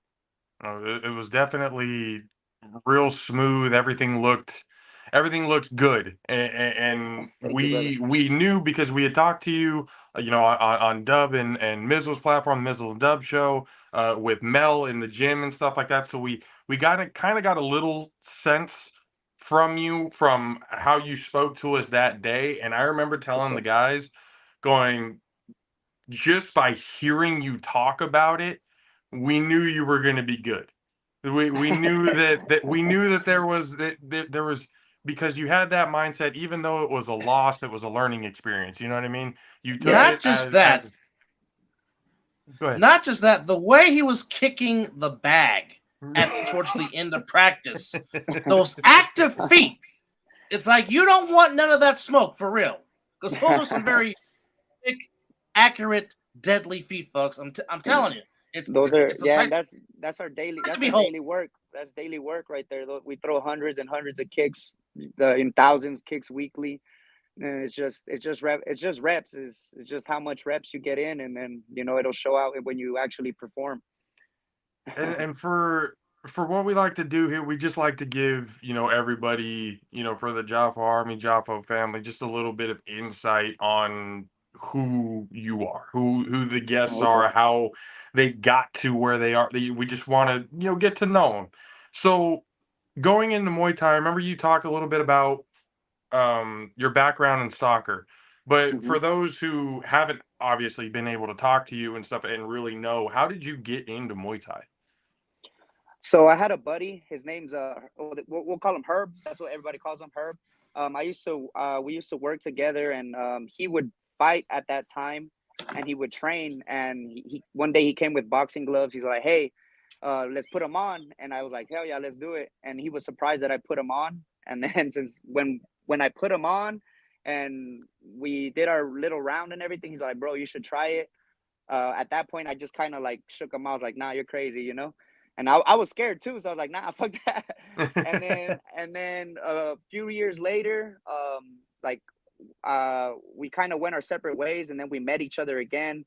it was definitely real smooth. Everything looked good, and Thank you, brother. we knew because we had talked to you, on Dub and Mizzle's platform, Mizzle and Dub show, with Mel in the gym and stuff like that. So we got a little sense from you from how you spoke to us that day, and I remember Yes, telling the sir. guys, going, just by hearing you talk about it, we knew you were going to be good. We knew that there was, because you had that mindset. Even though it was a loss, it was a learning experience. You know what I mean? You took Yeah. Not it just as that, go ahead. not just that, the way he was kicking the bag towards the end of practice, those active feet. It's like you don't want none of that smoke for real, because those are some very quick, accurate, deadly feet, folks. I'm telling you, Those are it's a yeah, and sight that's to our behold. daily work. That's daily work right there. We throw hundreds and hundreds of kicks, in thousands kicks weekly. And it's just reps. It's just how much reps you get in, and then it'll show out when you actually perform. And for what we like to do here, we just like to give, everybody, for the Jaffo Army, Jaffo family, just a little bit of insight on who you are, who the guests Okay. are, how they got to where they are. We just want to, get to know them. So going into Muay Thai, I remember you talked a little bit about your background in soccer. But hmm for those who haven't obviously been able to talk to you and stuff and really know, how did you get into Muay Thai? So I had a buddy. His name's we'll call him Herb. That's what everybody calls him, Herb. We used to work together, and he would fight at that time, and he would train. And he one day he came with boxing gloves. He's like, "Hey, let's put them on." And I was like, "Hell yeah, let's do it." And he was surprised that I put them on. And then since when I put them on, and we did our little round and everything, he's like, "Bro, you should try it." At that point, I just kind of like shook him. I was like, "Nah, you're crazy," you know. And I was scared too, so I was like, "Nah, fuck that." And then a few years later, like we kind of went our separate ways, and then we met each other again.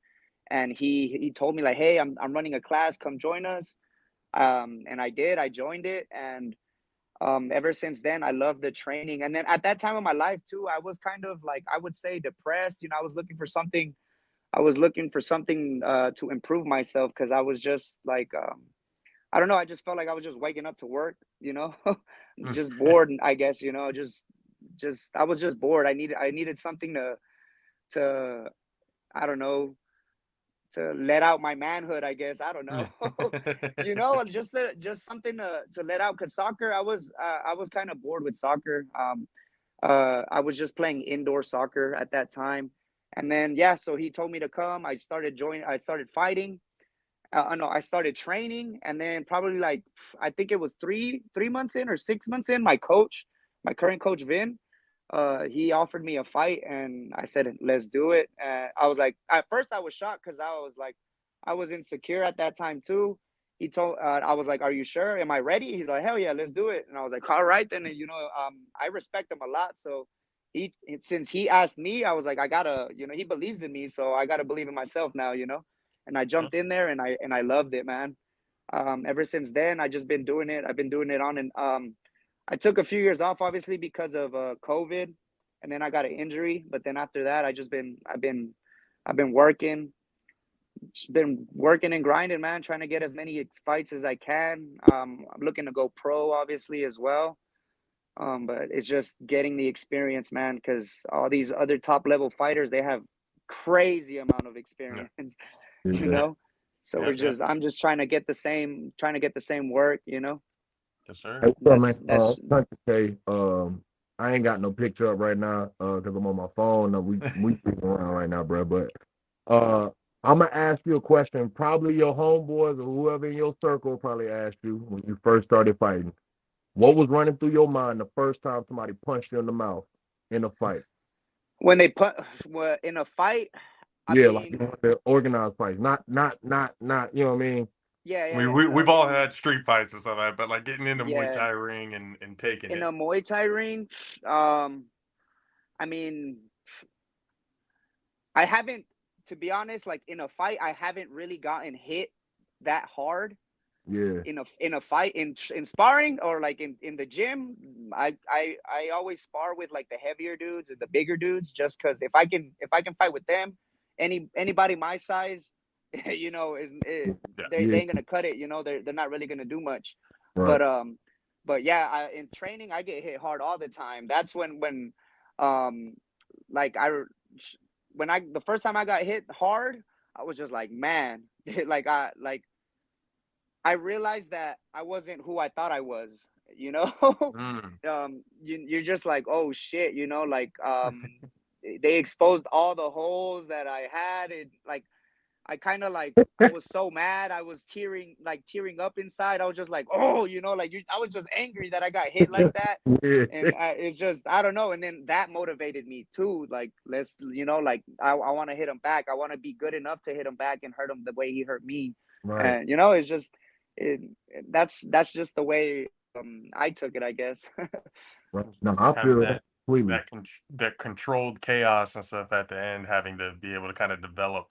And he told me like, "Hey, I'm running a class. Come join us." And I did. I joined it, and ever since then, I love the training. And then at that time of my life too, I was kind of like, I would say, depressed. You know, I was looking for something. I was looking for something to improve myself, because I was just like, I don't know. I just felt like I was just waking up to work, you know, just bored, I guess, you know, just I was just bored. I needed something to I don't know, to let out my manhood, I guess. I don't know. You know, just something to let out, because soccer, I was kind of bored with soccer. I was just playing indoor soccer at that time. And then yeah, so he told me to come. I started fighting. No, I started training, and then probably like, I think it was 3 months in or 6 months in, my current coach Vin, he offered me a fight, and I said, "Let's do it." I was like, at first I was shocked, because I was like, I was insecure at that time too. I was like, "Are you sure? Am I ready?" He's like, "Hell yeah, let's do it." And I was like, "All right then." And, you know, I respect him a lot, so since he asked me, I was like, I gotta, you know, he believes in me, so I gotta believe in myself now, you know. And I jumped in there, and I loved it, man. Ever since then, I just been doing it. I've been doing it on and I took a few years off, obviously, because of COVID, and then I got an injury. But then after that, I've been working, just been working and grinding, man, trying to get as many fights as I can. I'm looking to go pro, obviously, as well. But it's just getting the experience, man, because all these other top level fighters, they have crazy amount of experience, you know. So I'm just trying to get the same work, you know. Yes, sir. Hey, what's up, man? That's I'm trying to say, I ain't got no picture up right now, because I'm on my phone. We freaking around right now, bro. But I'm gonna ask you a question. Probably your homeboys or whoever in your circle probably asked you when you first started fighting. What was running through your mind the first time somebody punched you in the mouth in a fight? when they put in a fight. I Yeah, mean, like the organized fights, not. You know what I mean? We've all had street fights and stuff like that, but like getting into Muay yeah, Thai ring and taking in it. a Muay Thai ring. I mean, I haven't, to be honest, like in a fight, I haven't really gotten hit that hard. Yeah. In a fight, in sparring, or like in the gym, I always spar with like the heavier dudes or the bigger dudes, just because if I can fight with them, anybody my size, you know, they ain't gonna cut it, you know. They're not really gonna do much. Right. But yeah, in training, I get hit hard all the time. That's when like the first time I got hit hard, I was just like, man, I realized that I wasn't who I thought I was, you know. You're just like, oh shit, you know, like they exposed all the holes that I had. And like, I kind of like, I was so mad. I was tearing up inside. I was just like, oh, you know, like I was just angry that I got hit like that. Yeah. And it's just, I don't know. And then that motivated me too. Like, let's, you know, like I want to hit him back. I want to be good enough to hit him back and hurt him the way he hurt me. Right. And, you know, it's just, that's just the way I took it, I guess. Right. No, I Kind of feel that completely. that controlled chaos and stuff at the end, having to be able to kind of develop,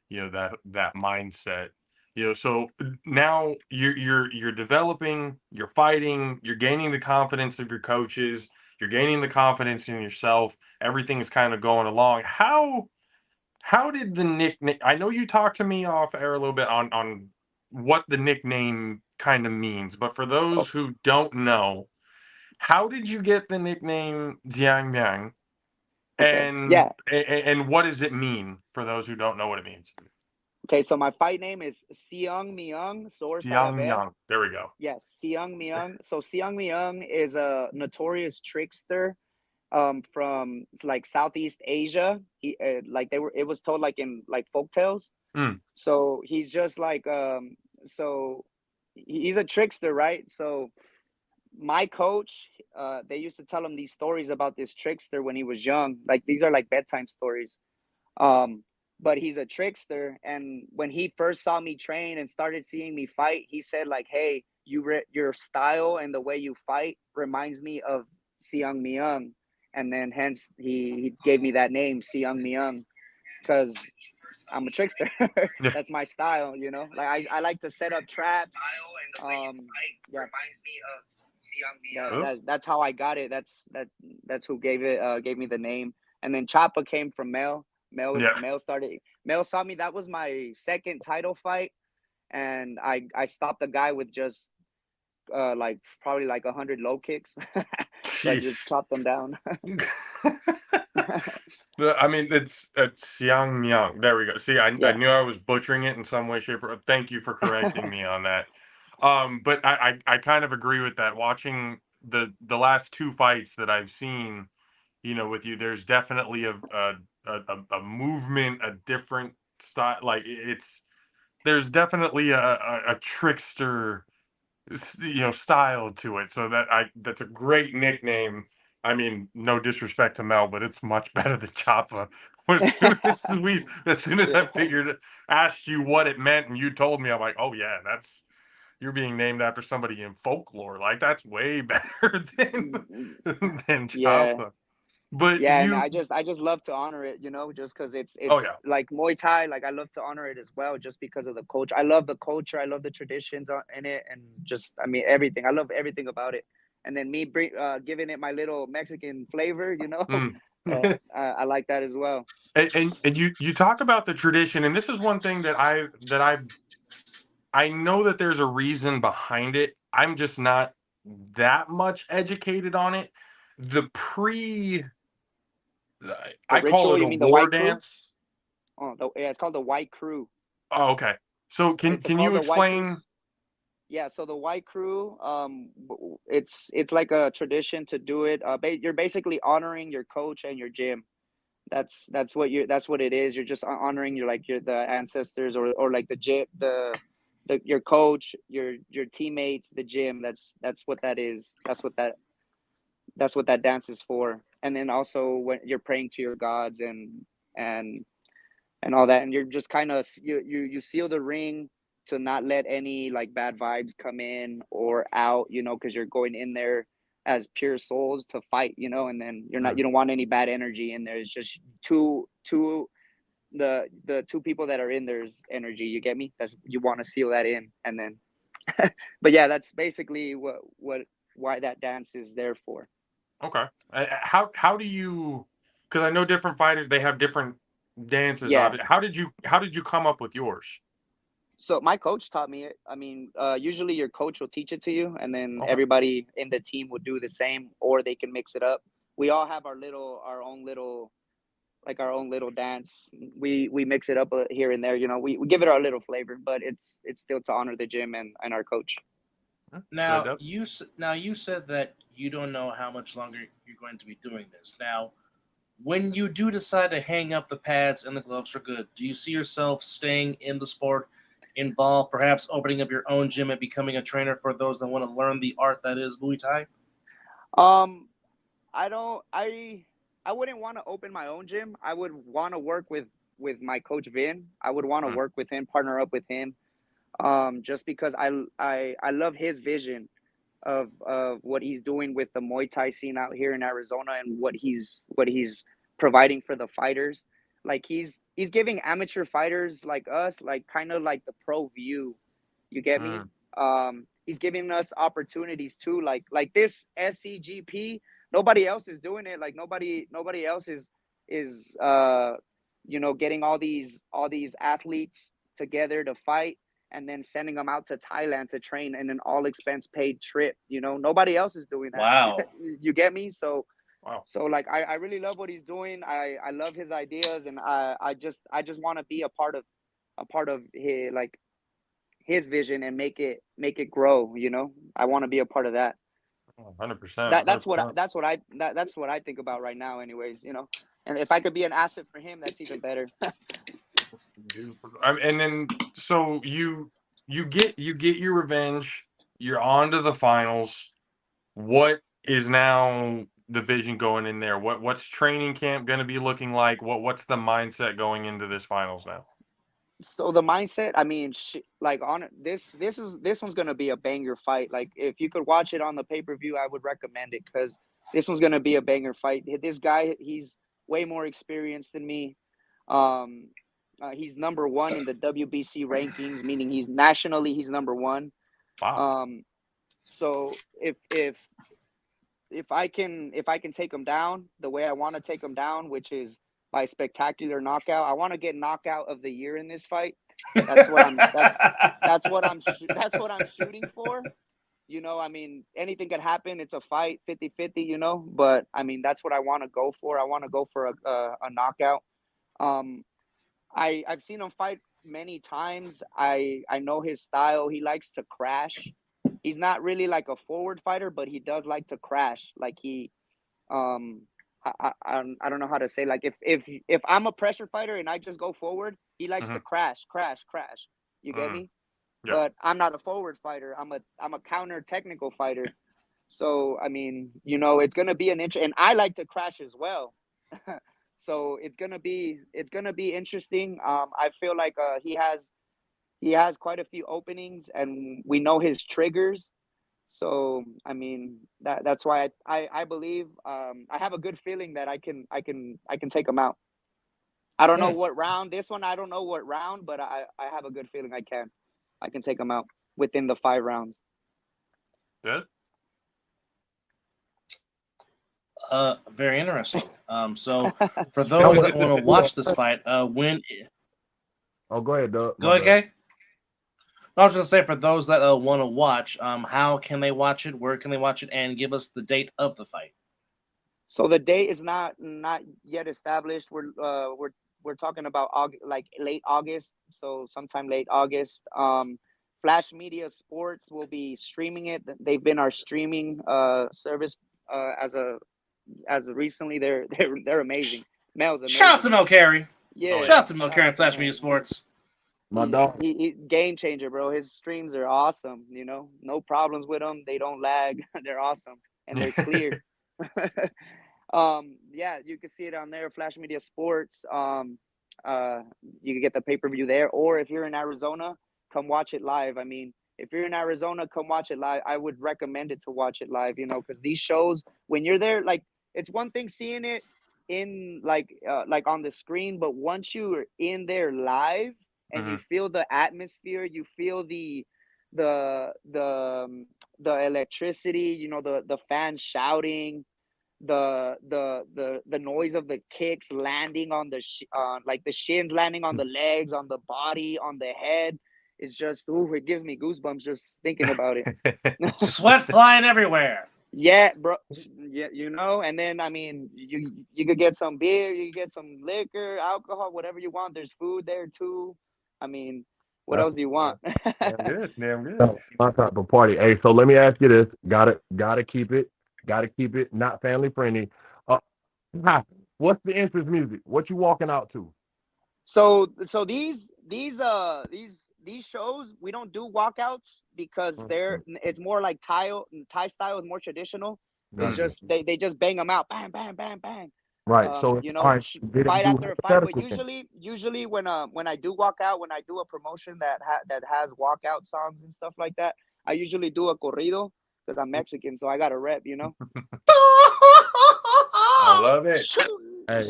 you know, that mindset. You know, so now you're developing, you're fighting, you're gaining the confidence of your coaches, you're gaining the confidence in yourself. Everything is kind of going along. How did the nickname? I know you talked to me off air a little bit on what the nickname kind of means, but for those who don't know, how did you get the nickname Jiang Miang? Okay. Yeah. And what does it mean for those who don't know what it means? Okay, so my fight name is Siang Miang Sor Jiang Sayabe. Miang. There we go. Yes, Siang Miang. So Siang Miang is a notorious trickster. from like Southeast Asia. He like it was told like in like folktales. So he's just like so he's a trickster, right? So my coach, they used to tell him these stories about this trickster when he was young. Like these are like bedtime stories. But he's a trickster, and when he first saw me train and started seeing me fight, he said like, "Hey, your style and the way you fight reminds me of Siang Myung," and then hence he gave me that name, Siang Myung, because I'm a trickster. That's my style, you know. Like I like to set up traps. Yeah. That's how I got it. That's who gave me the name. And then Choppa came from Mel. Mel saw me. That was my second title fight, and I stopped the guy with just like probably like 100 low kicks. So I just chopped them down. I mean, it's Xiang Myung. There we go. See, I knew I was butchering it in some way, shape, or thank you for correcting me on that. But I kind of agree with that. Watching the last two fights that I've seen, you know, with you, there's definitely a movement, a different style. Like there's definitely a trickster, you know, style to it. So that's a great nickname. I mean, no disrespect to Mel, but it's much better than Choppa. As soon as I asked you what it meant, and you told me, I'm like, oh yeah, you're being named after somebody in folklore. Like that's way better than Choppa. But and I just love to honor it, you know, just because it's like Muay Thai. Like I love to honor it as well, just because of the culture. I love the culture. I love the traditions in it, and just I mean everything. I love everything about it. And then me giving it my little Mexican flavor, you know, I like that as well. And you talk about the tradition, and this is one thing that I know that there's a reason behind it. I'm just not that much educated on it. I call ritual, it a you mean the war white crew? dance. Oh, it's called the white crew. Oh, okay. So can you explain? Yeah, so the white crew, it's like a tradition to do it. You're basically honoring your coach and your gym. That's what it is. You're just honoring the ancestors or like the gym, your coach, your teammates, the gym. That's what that is. That's what that dance is for. And then also when you're praying to your gods and all that, and you're just kind of you seal the ring to not let any like bad vibes come in or out, you know, because you're going in there as pure souls to fight, you know, and then you don't want any bad energy in there. It's just the two people that are in there's energy. You get me? That's you want to seal that in, and then, but yeah, that's basically why that dance is there for. Okay. How do you? Because I know different fighters, they have different dances. Yeah. How did you come up with yours? So my coach taught me it. I mean, usually your coach will teach it to you, and then Okay. everybody in the team will do the same, or they can mix it up. We all have our own little dance. We mix it up here and there. You know, we give it our little flavor, but it's still to honor the gym and our coach. Now you said that you don't know how much longer you're going to be doing this. Now, when you do decide to hang up the pads and the gloves for good, do you see yourself staying in the sport, involved, perhaps opening up your own gym and becoming a trainer for those that want to learn the art that is Muay Thai? I wouldn't want to open my own gym. I would want to work with my coach Vin. I would want to work with him, partner up with him. Just because I love his vision of what he's doing with the Muay Thai scene out here in Arizona and what he's providing for the fighters. Like he's giving amateur fighters like us like kind of like the pro view. You get me? He's giving us opportunities too, like this SCGP. Nobody else is doing it. Like nobody else is you know, getting all these athletes together to fight and then sending them out to Thailand to train in an all expense paid trip. You know, nobody else is doing that. Wow. You get me? So wow. So like I really love what he's doing. I love his ideas, and I just want to be a part of his vision and make it grow, you know. I want to be a part of that. 100%. That's what I think about right now. Anyways, and if I could be an asset for him, that's even better. And then so you get your revenge. You're on to the finals. What is now the vision going in there? What's training camp going to be looking like? What's the mindset going into this finals now? So the mindset, I mean, like on this one's gonna be a banger fight. Like if you could watch it on the pay-per-view, I would recommend it because this one's gonna be a banger fight. This guy, he's way more experienced than me. He's number one in the WBC rankings, meaning he's number one. Wow. So if I can take him down the way I want to take him down, which is by spectacular knockout, I want to get knockout of the year in this fight. That's what I'm shooting for. I mean, anything could happen. It's a fight, 50-50, but I mean, that's what I want to go for. I want to go for a knockout. I've seen him fight many times. I know his style. He likes to crash. He's not really like a forward fighter, but he does like to crash. Like he, I don't know how to say. Like if I'm a pressure fighter and I just go forward, he likes to crash. You get me? Yeah. But I'm not a forward fighter. I'm a counter technical fighter. So I mean, it's gonna be and I like to crash as well. So it's gonna be interesting. I feel like he has quite a few openings, and we know his triggers. So I mean that's why I believe I have a good feeling that I can take him out. I don't know what round this one. I don't know what round, but I have a good feeling I can take him out within the 5 rounds. Good. Very interesting. So for those that want to watch this fight, when? Oh, go ahead, Doug. Go ahead, Kay. I was going to say, for those that want to watch, how can they watch it? Where can they watch it? And give us the date of the fight. So the date is not yet established. We're talking about like late August. So sometime late August. Flash Media Sports will be streaming it. They've been our streaming service as of recently. They're amazing. Mel's amazing. Shout out to Mel Carey. Yeah. Shout out to Mel Carey and Flash Media Sports. My dog. He game changer, bro. His streams are awesome. No problems with them. They don't lag. They're awesome and they're clear. Yeah, you can see it on there. Flash Media Sports. You can get the pay-per-view there, or if you're in Arizona, come watch it live. I mean, if you're in Arizona, come watch it live. I would recommend it to watch it live. Because these shows, when you're there, like it's one thing seeing it in like on the screen, but once you're in there live. And you feel the atmosphere, you feel the electricity, the fans shouting, the noise of the kicks landing on like the shins landing on the legs, on the body, on the head. It's just, it gives me goosebumps just thinking about it. Sweat flying everywhere. Yeah, bro. Yeah, and then I mean, you could get some beer, you could get some liquor, alcohol, whatever you want. There's food there too. I mean, what else do you want? Damn good. My type of party. Hey, so let me ask you this. Gotta keep it not family friendly. What's the entrance music? What you walking out to? So these shows, we don't do walkouts because it's more like Thai style is more traditional. It's just they just bang them out, bang, bang, bang, bang. Right. So fight after a fight, but usually when I do walk out, when I do a promotion that has walkout songs and stuff like that, I usually do a corrido because I'm Mexican, so I got a rep, I love it. Hey,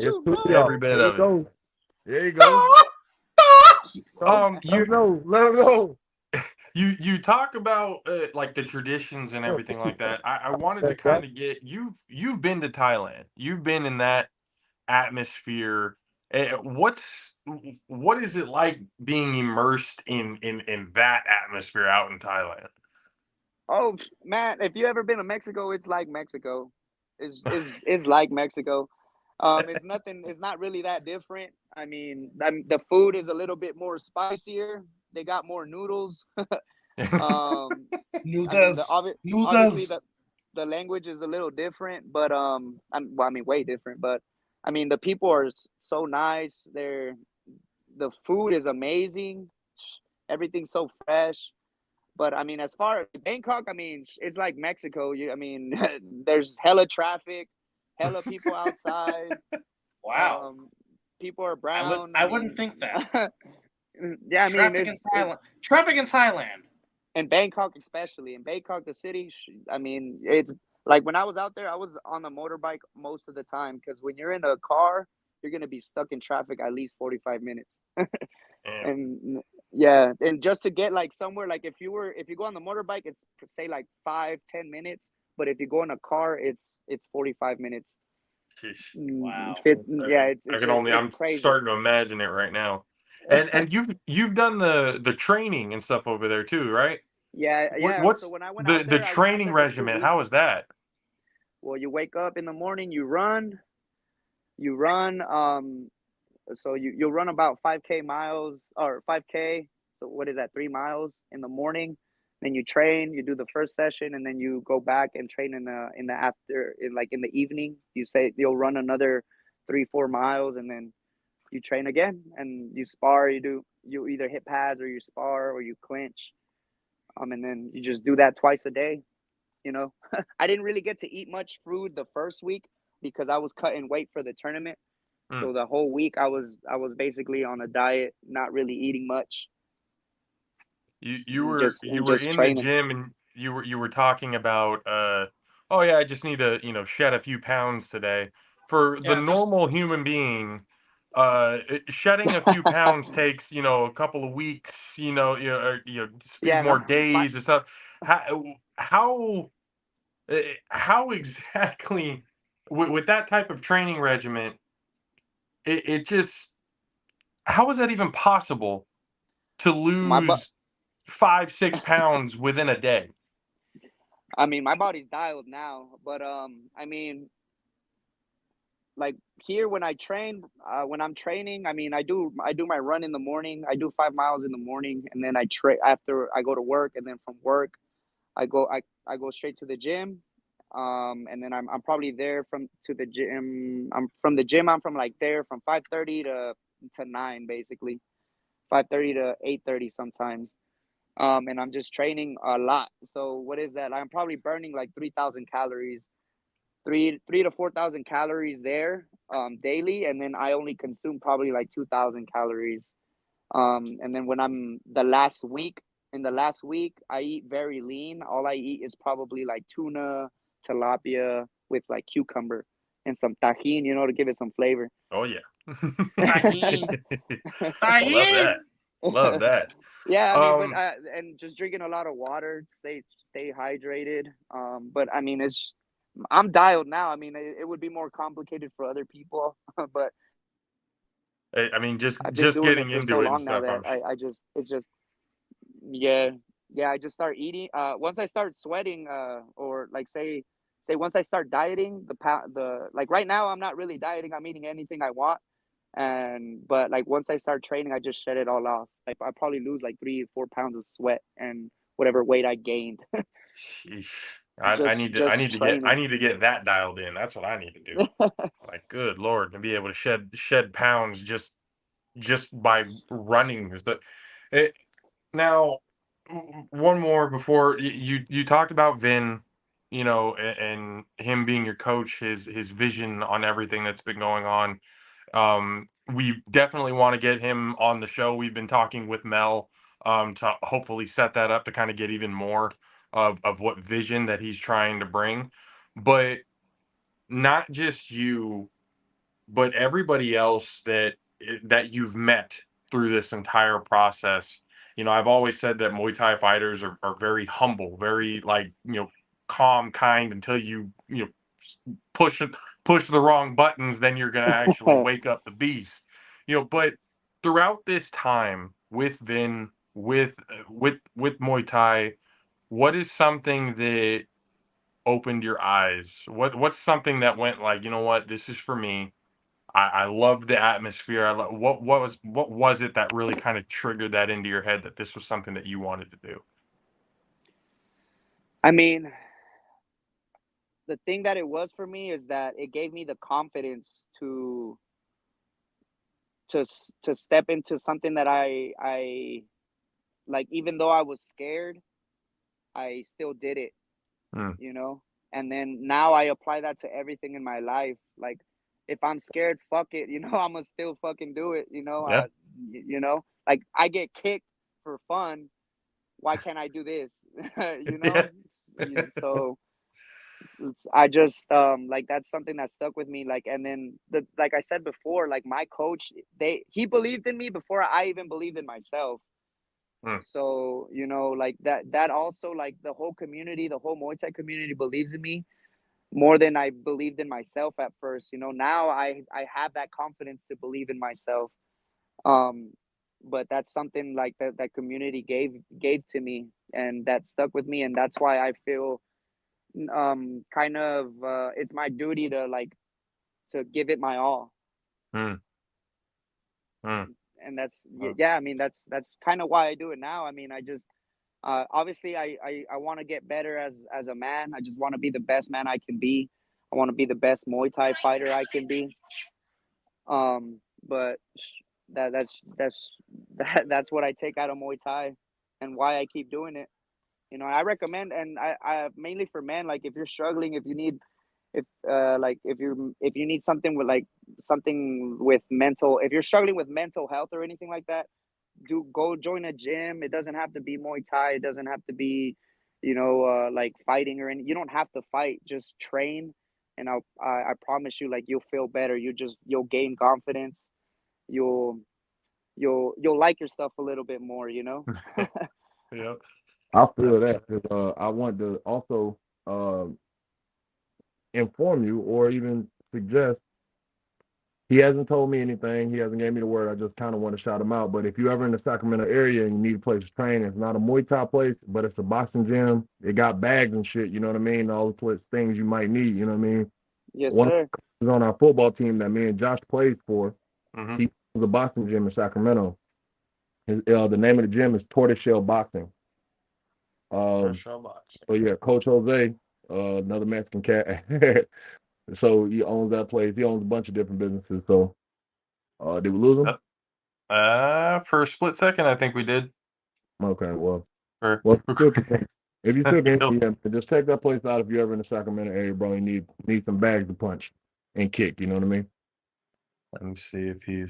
every bit of it. There you go. Let him know. You talk about like the traditions and everything like that. I wanted to kind of get you've been to Thailand. You've been in that atmosphere. What is it like being immersed in that atmosphere out in Thailand? Oh man, if you ever been to Mexico, it's like Mexico. It's like Mexico. It's not really that different. I mean, the food is a little bit more spicier. They got more noodles. Noodles. Obviously the language is a little different, but well, I mean, way different. But I mean, the people are so nice. The food is amazing. Everything's so fresh. But I mean, as far as Bangkok, I mean, it's like Mexico. I mean, there's hella traffic, hella people outside. Wow. People are brown. I wouldn't think that. Yeah, I mean, Traffic in Thailand. Traffic in Thailand. in Bangkok, especially in Bangkok, the city. I mean, it's like when I was out there, I was on a motorbike most of the time because when you're in a car, you're gonna be stuck in traffic at least 45 minutes. And yeah, and just to get like somewhere, like if you go on the motorbike, it's say like 5-10 minutes, but if you go in a car, it's 45 minutes. Wow. Yeah, I can only. I'm crazy. starting to imagine it right now. And you've done the training and stuff over there too, right? Yeah. What's So when I went the out there, I went out training there for 2 regimen? How weeks. is that? Well, you wake up in the morning, you run. So you'll run about 5K miles or 5K. So what is that? 3 miles in the morning. Then you train. You do the first session, and then you go back and train in the evening. You'll run another 3-4 miles, and then you train again, and you spar. You either hit pads or you spar or you clinch. And then you just do that twice a day. I didn't really get to eat much food the first week because I was cutting weight for the tournament. So the whole week I was basically on a diet, not really eating much. You were Just in the training. gym and you were talking about oh yeah, I just need to shed a few pounds today. For the normal human being, shedding a few pounds takes a couple of weeks, or, just a few Yeah, more no, days and stuff. How exactly with that type of training regimen, it just how is that even possible to my bu- lose 5-6 pounds within a day? I mean, my body's dialed now, but I mean, like here when I'm training, I mean, I do my run in the morning. I do 5 miles in the morning, and then after I go to work, and then from work, I go straight to the gym. And then I'm probably there to the gym. I'm from the gym. I'm from like there from 5:30 to 9, basically 5:30 to 8:30 sometimes. And I'm just training a lot. So what is that? I'm probably burning like 3,000 calories, 3 to 4,000 calories there daily, and then I only consume probably like 2,000 calories. And then when I'm in the last week, I eat very lean. All I eat is probably like tuna, tilapia with like cucumber and some tajin, to give it some flavor. Oh yeah. Tahini. Love that. Love that. Yeah, I mean, but and just drinking a lot of water, stay hydrated. But I mean, I'm dialed now. I mean, it would be more complicated for other people, but I mean, just I've been doing it getting for so into it and long now stuff. that it's just yeah. I just start eating. Once I start sweating, or like say once I start dieting, like right now I'm not really dieting. I'm eating anything I want, but like once I start training, I just shed it all off. Like I probably lose like 3 or 4 pounds of sweat and whatever weight I gained. Sheesh. I need to get that dialed in. That's what I need to do. Like, good Lord, to be able to shed pounds just by running. Now, one more before you talked about Vin, and him being your coach, his vision on everything that's been going on. We definitely want to get him on the show. We've been talking with Mel to hopefully set that up to kind of get even more of what vision that he's trying to bring. But not just you, but everybody else that you've met through this entire process. I've always said that Muay Thai fighters are very humble, very like, calm, kind until you push the wrong buttons, then you're going to actually wake up the beast. But throughout this time with Vin, with Muay Thai, what is something that opened your eyes? What's something that went like, you know what, this is for me. I love the atmosphere. What was it that really kind of triggered that into your head that this was something that you wanted to do? I mean, the thing that it was for me is that it gave me the confidence to step into something that I like. Even though I was scared, I still did it, you know. And then now I apply that to everything in my life. Like, if I'm scared, fuck it, you know. I'm gonna still fucking do it, you know. Yeah. You know, like, I get kicked for fun. Why can't I do this? You know. So I just like, that's something that stuck with me. Like, and then like I said before, like, my coach, he believed in me before I even believed in myself. So, you know, like, that also, like, the whole community, the whole Muay Thai community believes in me more than I believed in myself at first. You know, now I have that confidence to believe in myself. But that's something like that community gave to me, and that stuck with me, and that's why I feel kind of it's my duty to, like, to give it my all. And that's, yeah, I mean, that's kind of why I do it now. I mean, I just obviously I want to get better as a man. I just want to be the best man I can be. I want to be the best Muay Thai fighter I can be. But that's what I take out of Muay Thai, and why I keep doing it. You know, I recommend, and I mainly for men, like, if you're struggling, if you need, if you need something with, like, something with mental, if you're struggling with mental health or anything like that, go join a gym. It doesn't have to be Muay Thai. It doesn't have to be, you know, like, fighting or anything. You don't have to fight. Just train, and I promise you, like, you'll feel better. You'll gain confidence. You'll like yourself a little bit more, you know. Yeah. I feel that, because I want to also inform you, or even suggest. He hasn't told me anything. He hasn't gave me the word. I just kind of want to shout him out. But if you're ever in the Sacramento area and you need a place to train, it's not a Muay Thai place, but it's a boxing gym. It got bags and shit, you know what I mean? All the things you might need, you know what I mean? Yes, One sir. of on our football team that me and Josh played for, he was a boxing gym in Sacramento. The name of the gym is Tortoiseshell Boxing. Tortoiseshell Boxing. So yeah, Coach Jose, another Mexican cat. So he owns that place. He owns a bunch of different businesses. So did we lose him? For a split second, I think we did. Okay, well, Well, if you still can, just check that place out if you're ever in the Sacramento area, bro. You need some bags to punch and kick. You know what I mean? Let me see if he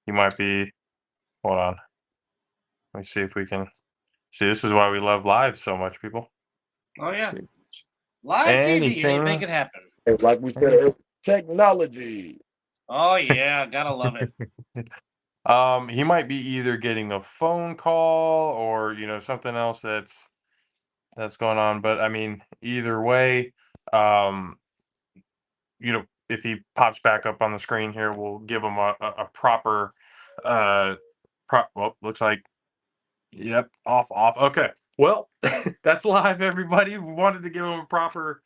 might be. Hold on. Let me see if we can see. This is why we love live so much, people. Oh yeah, live TV, anything can happen. Like we said, technology. Oh yeah, gotta love it. He might be either getting a phone call or, you know, something else that's going on. But I mean, either way, you know, if he pops back up on the screen here, we'll give him a proper well, looks like, yep, off. Okay. Well, that's live, everybody. We wanted to give him a proper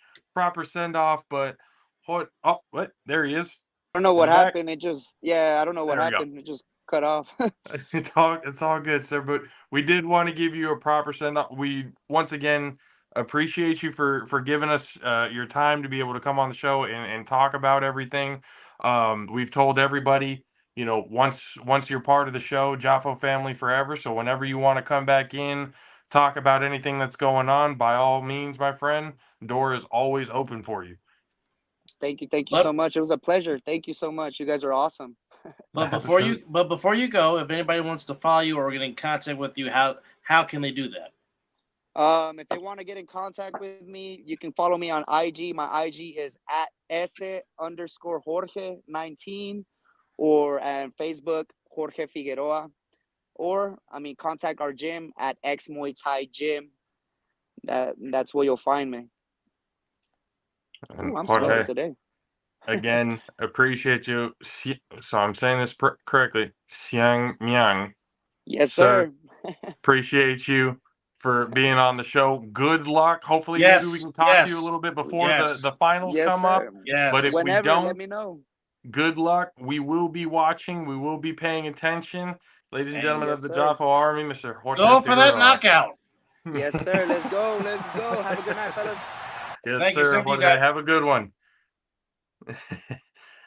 send off, but what? Oh, what? There he is. I don't know what happened. It just, I don't know what happened. It just cut off. It's all good, sir. But we did want to give you a proper send off. We once again appreciate you for giving us your time to be able to come on the show and talk about everything. We've told everybody, you know, once you're part of the show, JAFFO family forever. So whenever you want to come back in, talk about anything that's going on, by all means, my friend, door is always open for you. Thank you so much. It was a pleasure. Thank you so much. You guys are awesome. But before you go, if anybody wants to follow you or get in contact with you, how can they do that? If they want to get in contact with me, you can follow me on IG. My IG is at @S_Jorge19, or on Facebook, Jorge Figueroa. Or, I mean, contact our gym at X Muay Thai Gym. That's where you'll find me. Ooh, I'm sweating today. Again, appreciate you. So I'm saying this correctly. Xiang Miang. Yes, sir. Appreciate you for being on the show. Good luck. Hopefully, maybe we can talk to you a little bit before the finals come up. Yes. But if Whenever, we don't, let me know. Good luck. We will be watching. We will be paying attention. Ladies and gentlemen of the JAFFO Army, Mr. Jorge Go for that Figueroa. knockout. Yes, sir. Let's go. Let's go. Have a good night, fellas. Yes, Thank you, sir. same to you Jorge, guys. have a good one.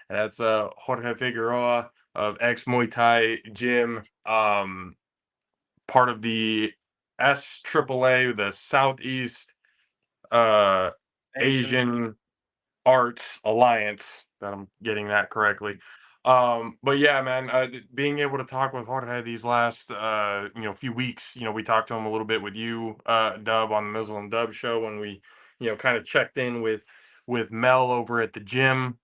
That's Jorge Figueroa of Ex Muay Thai Gym, part of the SAAA, the Southeast Asian Arts Alliance. That I'm getting that correctly. But yeah, man, being able to talk with Jorge these last few weeks, we talked to him a little bit with you, Dub, on the Mizzle and Dub show when we, kind of checked in with Mel over at the gym.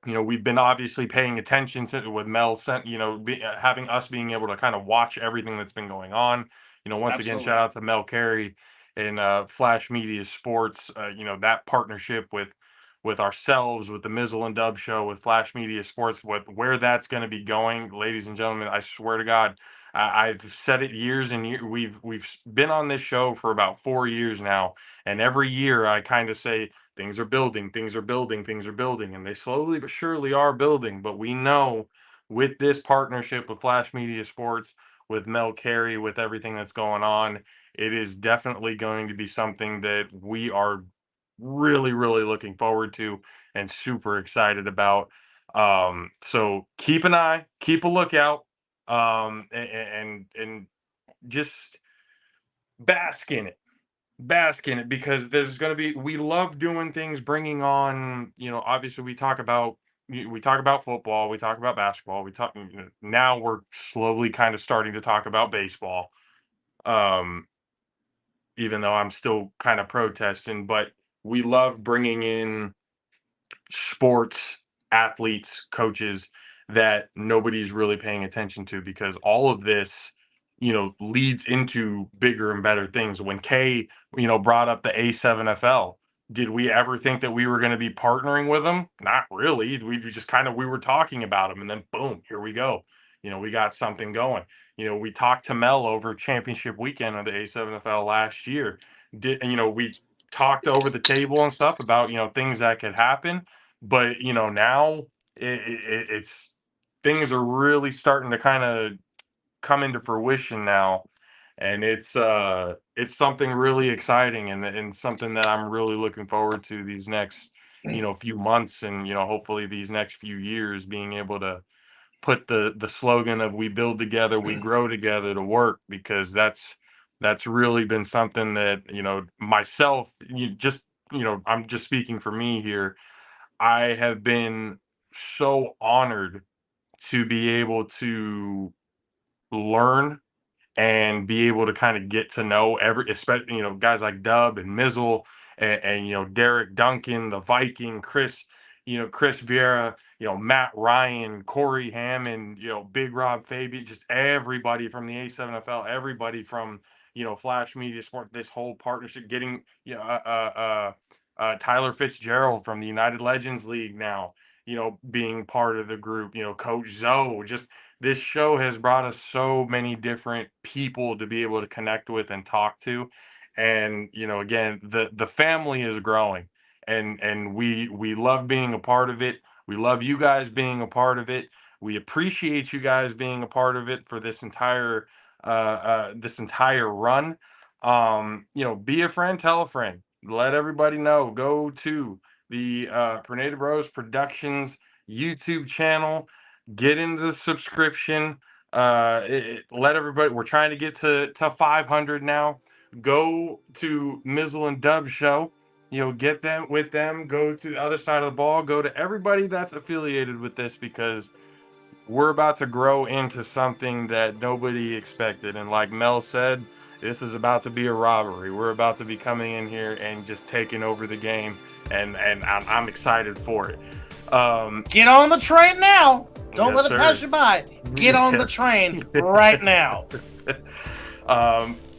We've been obviously paying attention with Mel sent, having us being able to kind of watch everything that's been going on. Once again, Absolutely. shout out to Mel Carey and Flash Media Sports. That partnership with ourselves, with the Mizzle and Dub show, with Flash Media Sports, with where that's going to be going, ladies and gentlemen. I swear to God, I've said it years and years. We've been on this show for about 4 years now, and every year I kind of say, things are building, things are building, things are building, and they slowly but surely are building. But we know with this partnership with Flash Media Sports, with Mel Carey, with everything that's going on, it is definitely going to be something that we are really, really looking forward to and super excited about. So keep an eye, keep a lookout, and just bask in it, because there's going to be, we love doing things, bringing on, obviously we talk about football, we talk about basketball, we talk, now we're slowly kind of starting to talk about baseball, um even though I'm still kind of protesting, but we love bringing in sports athletes, coaches that nobody's really paying attention to, because all of this, leads into bigger and better things. When Kay, brought up the A7FL, did we ever think that we were going to be partnering with them? Not really. We just kind of, we were talking about them, and then boom, here we go. We got something going. We talked to Mel over championship weekend of the A7FL last year. We talked over the table and stuff about, things that could happen, but now it's, things are really starting to kind of come into fruition now, and it's something really exciting, and something that I'm really looking forward to these next few months, and hopefully these next few years, being able to put the slogan of "We build together, we grow together" to work, because that's really been something that, myself, I'm just speaking for me here. I have been so honored to be able to learn and be able to kind of get to know especially, guys like Dub and Mizzle, and Derek Duncan, the Viking, Chris Vieira, Matt Ryan, Corey Hammond, Big Rob Fabian, just everybody from the A7FL, everybody from, Flash Media Sport, this whole partnership, getting, Tyler Fitzgerald from the United Legends League now, being part of the group, Coach Zoe, just, this show has brought us so many different people to be able to connect with and talk to. And, again, the family is growing, and we love being a part of it. We love you guys being a part of it. We appreciate you guys being a part of it for this entire run. Be a friend, tell a friend, let everybody know. Go to the Pernada Bros Productions YouTube channel, get into the subscription. Let everybody, we're trying to get to 500 now. Go to Mizzle and Dub show, get them with them. Go to the other side of the ball. Go to everybody that's affiliated with this, because we're about to grow into something that nobody expected. And like Mel said, this is about to be a robbery. We're about to be coming in here and just taking over the game, and I'm excited for it. Get on the train now. Don't Yes, let it pass you by. Get on the train right now.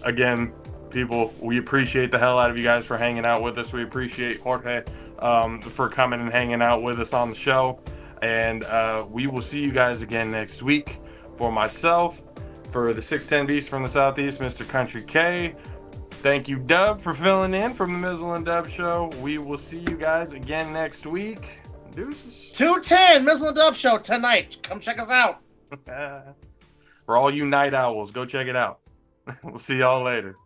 Again, people, we appreciate the hell out of you guys for hanging out with us. We appreciate Jorge for coming and hanging out with us on the show. And we will see you guys again next week. For myself, for the 610 Beast from the Southeast, Mr. Country K. Thank you, Dub, for filling in from the Mizzle and Dub show. We will see you guys again next week. Deuces. 210 Mizzle and Dub show tonight. Come check us out. For all you night owls, go check it out. We'll see y'all later.